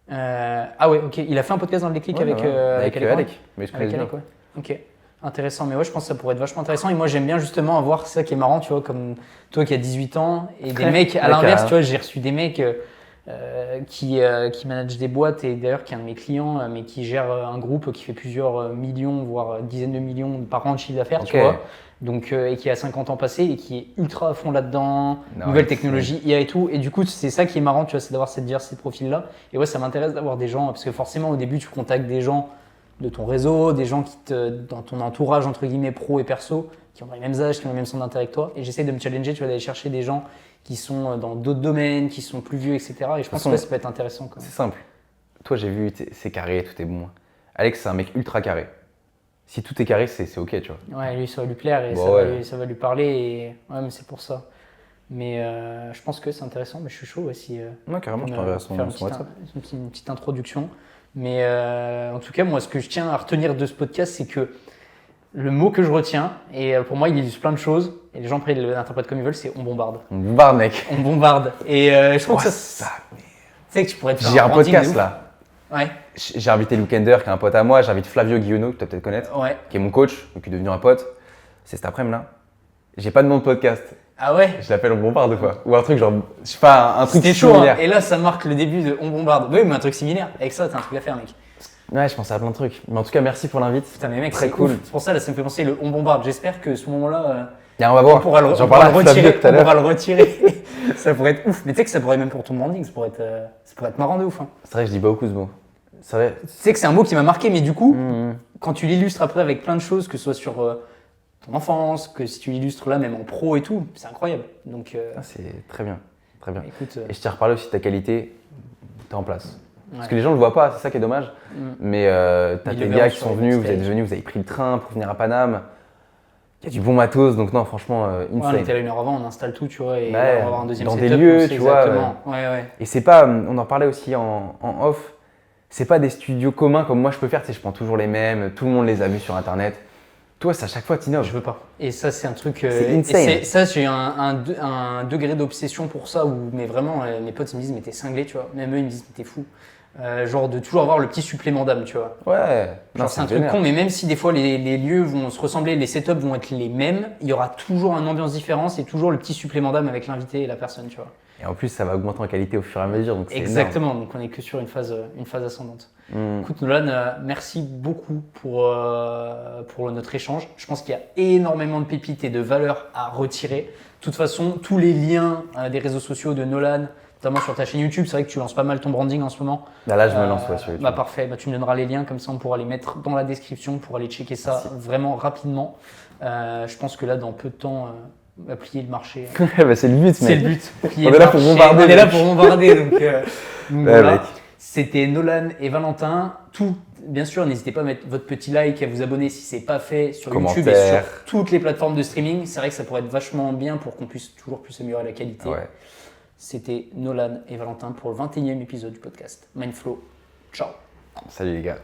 Ah ouais, ok. Il a fait un podcast dans le déclic Ouais, avec, ouais, avec Alec. Alec. Mais je connais Avec bien. Alec, ouais. Ok. Intéressant. Mais ouais, je pense que ça pourrait être vachement intéressant. Et moi, j'aime bien justement avoir ça qui est marrant, tu vois, comme toi qui as 18 ans et des mecs à l'inverse, tu vois, j'ai reçu des mecs qui managent des boîtes et d'ailleurs qui est un de mes clients, mais qui gère un groupe qui fait plusieurs millions, voire dizaines de millions par an de chiffre d'affaires, tu vois. Donc, et qui a 50 ans passés et qui est ultra à fond là-dedans, nouvelles technologies, IA et tout. Et du coup, c'est ça qui est marrant, tu vois, c'est d'avoir cette diversité de profils-là. Et ouais, ça m'intéresse d'avoir des gens, parce que forcément, au début, tu contactes des gens de ton réseau, des gens dans ton entourage, entre guillemets, pro et perso, qui ont les mêmes âges, qui ont les mêmes centres d'intérêt que toi. Et j'essaie de me challenger, tu vois, d'aller chercher des gens qui sont dans d'autres domaines, qui sont plus vieux, etc. Et je pense que ça peut être intéressant. Quand même. C'est simple. Toi, j'ai vu, c'est carré, tout est bon. Alex, c'est un mec ultra carré. Si tout est carré, c'est ok, tu vois. Ouais, lui, ça va lui plaire et ça va lui parler. Et... Ouais, mais c'est pour ça. Mais je pense que c'est intéressant. Mais je suis chaud aussi. Ouais, carrément, je t'enverrai son WhatsApp. Une petite introduction. Mais en tout cas, moi, ce que je tiens à retenir de ce podcast, c'est que le mot que je retiens, et pour moi, il illustre plein de choses, et les gens après ils l'interprètent comme ils veulent, c'est on bombarde. On bombarde, mec. On bombarde. Et je trouve que ça. Tu sais que tu pourrais te faire J'ai un podcast là. Ouais. J'ai invité Lookender, qui est un pote à moi. J'invite Flavio Guillonneau, que tu dois peut-être connaître, qui est mon coach, qui est devenu un pote. C'est cet après-midi là. J'ai pas de nom de podcast. Ah ouais. Je l'appelle On bombarde quoi. Ou un truc genre, je sais pas, un truc chaud, similaire. Hein. Et là, ça marque le début de On bombarde. Oui, mais un truc similaire. Avec ça, t'as un truc à faire, mec. Ouais, je pensais à plein de trucs. Mais en tout cas, merci pour l'invite. Putain, mais mec, très c'est cool. C'est pour ça, là, ça me fait penser le On bombarde. J'espère que ce moment-là. On va voir. On pourra le retirer. Ça pourrait être ouf. Mais tu sais que ça pourrait même pour ton branding, ça pourrait être marrant de ouf. Hein. C'est vrai que je dis pas beaucoup ce mot. C'est vrai. Tu sais que c'est un mot qui m'a marqué, mais du coup, quand tu l'illustres après avec plein de choses, que ce soit sur ton enfance, que si tu l'illustres là même en pro et tout, c'est incroyable. Donc, c'est très bien. Très bien. Écoute, et je t'ai reparlé aussi de ta qualité, t'es en place. Parce que les gens ne le voient pas, c'est ça qui est dommage. Mais t'as des gars qui sont venus, vous êtes venus, vous avez pris le train pour venir à Paname. Il y a du bon matos, donc non, franchement, on était là 1 heure avant, on installe tout, tu vois, et on va avoir un deuxième dans setup. Des lieux, tu vois. Ouais. Et c'est pas, on en parlait aussi en off, c'est pas des studios communs comme moi je peux faire, tu sais, je prends toujours les mêmes, tout le monde les a vus sur internet. Toi, c'est à chaque fois, t'innoves. Je veux pas. Et ça, c'est un truc. C'est insane. Ça, j'ai un degré d'obsession pour ça où, mais vraiment, mes potes ils me disent, mais t'es cinglé, tu vois. Même eux, ils me disent, mais t'es fou. Genre de toujours avoir le petit supplément d'âme, tu vois. Ouais. Genre, c'est un truc con, mais même si des fois les lieux vont se ressembler, les setups vont être les mêmes, il y aura toujours une ambiance différente et toujours le petit supplément d'âme avec l'invité et la personne, tu vois. Et en plus, ça va augmenter en qualité au fur et à mesure. Donc exactement, énorme. donc on est que sur une phase ascendante. Écoute, Nolan, merci beaucoup pour notre échange. Je pense qu'il y a énormément de pépites et de valeurs à retirer. De toute façon, tous les liens des réseaux sociaux de Nolan, notamment sur ta chaîne YouTube, c'est vrai que tu lances pas mal ton branding en ce moment. Là, je me lance sur YouTube. Bah parfait, tu me donneras les liens, comme ça on pourra les mettre dans la description pour aller checker ça vraiment rapidement. Je pense que là, dans peu de temps, on va plier le marché. C'est le but, mec. C'est le but. On est là pour bombarder. On est là pour bombarder, donc voilà. Mec. C'était Nolan et Valentin. Bien sûr, n'hésitez pas à mettre votre petit like, à vous abonner si ce n'est pas fait sur YouTube et sur toutes les plateformes de streaming. C'est vrai que ça pourrait être vachement bien pour qu'on puisse toujours plus améliorer la qualité. Ouais. C'était Nolan et Valentin pour le 21e épisode du podcast Mindflow. Ciao. Salut les gars.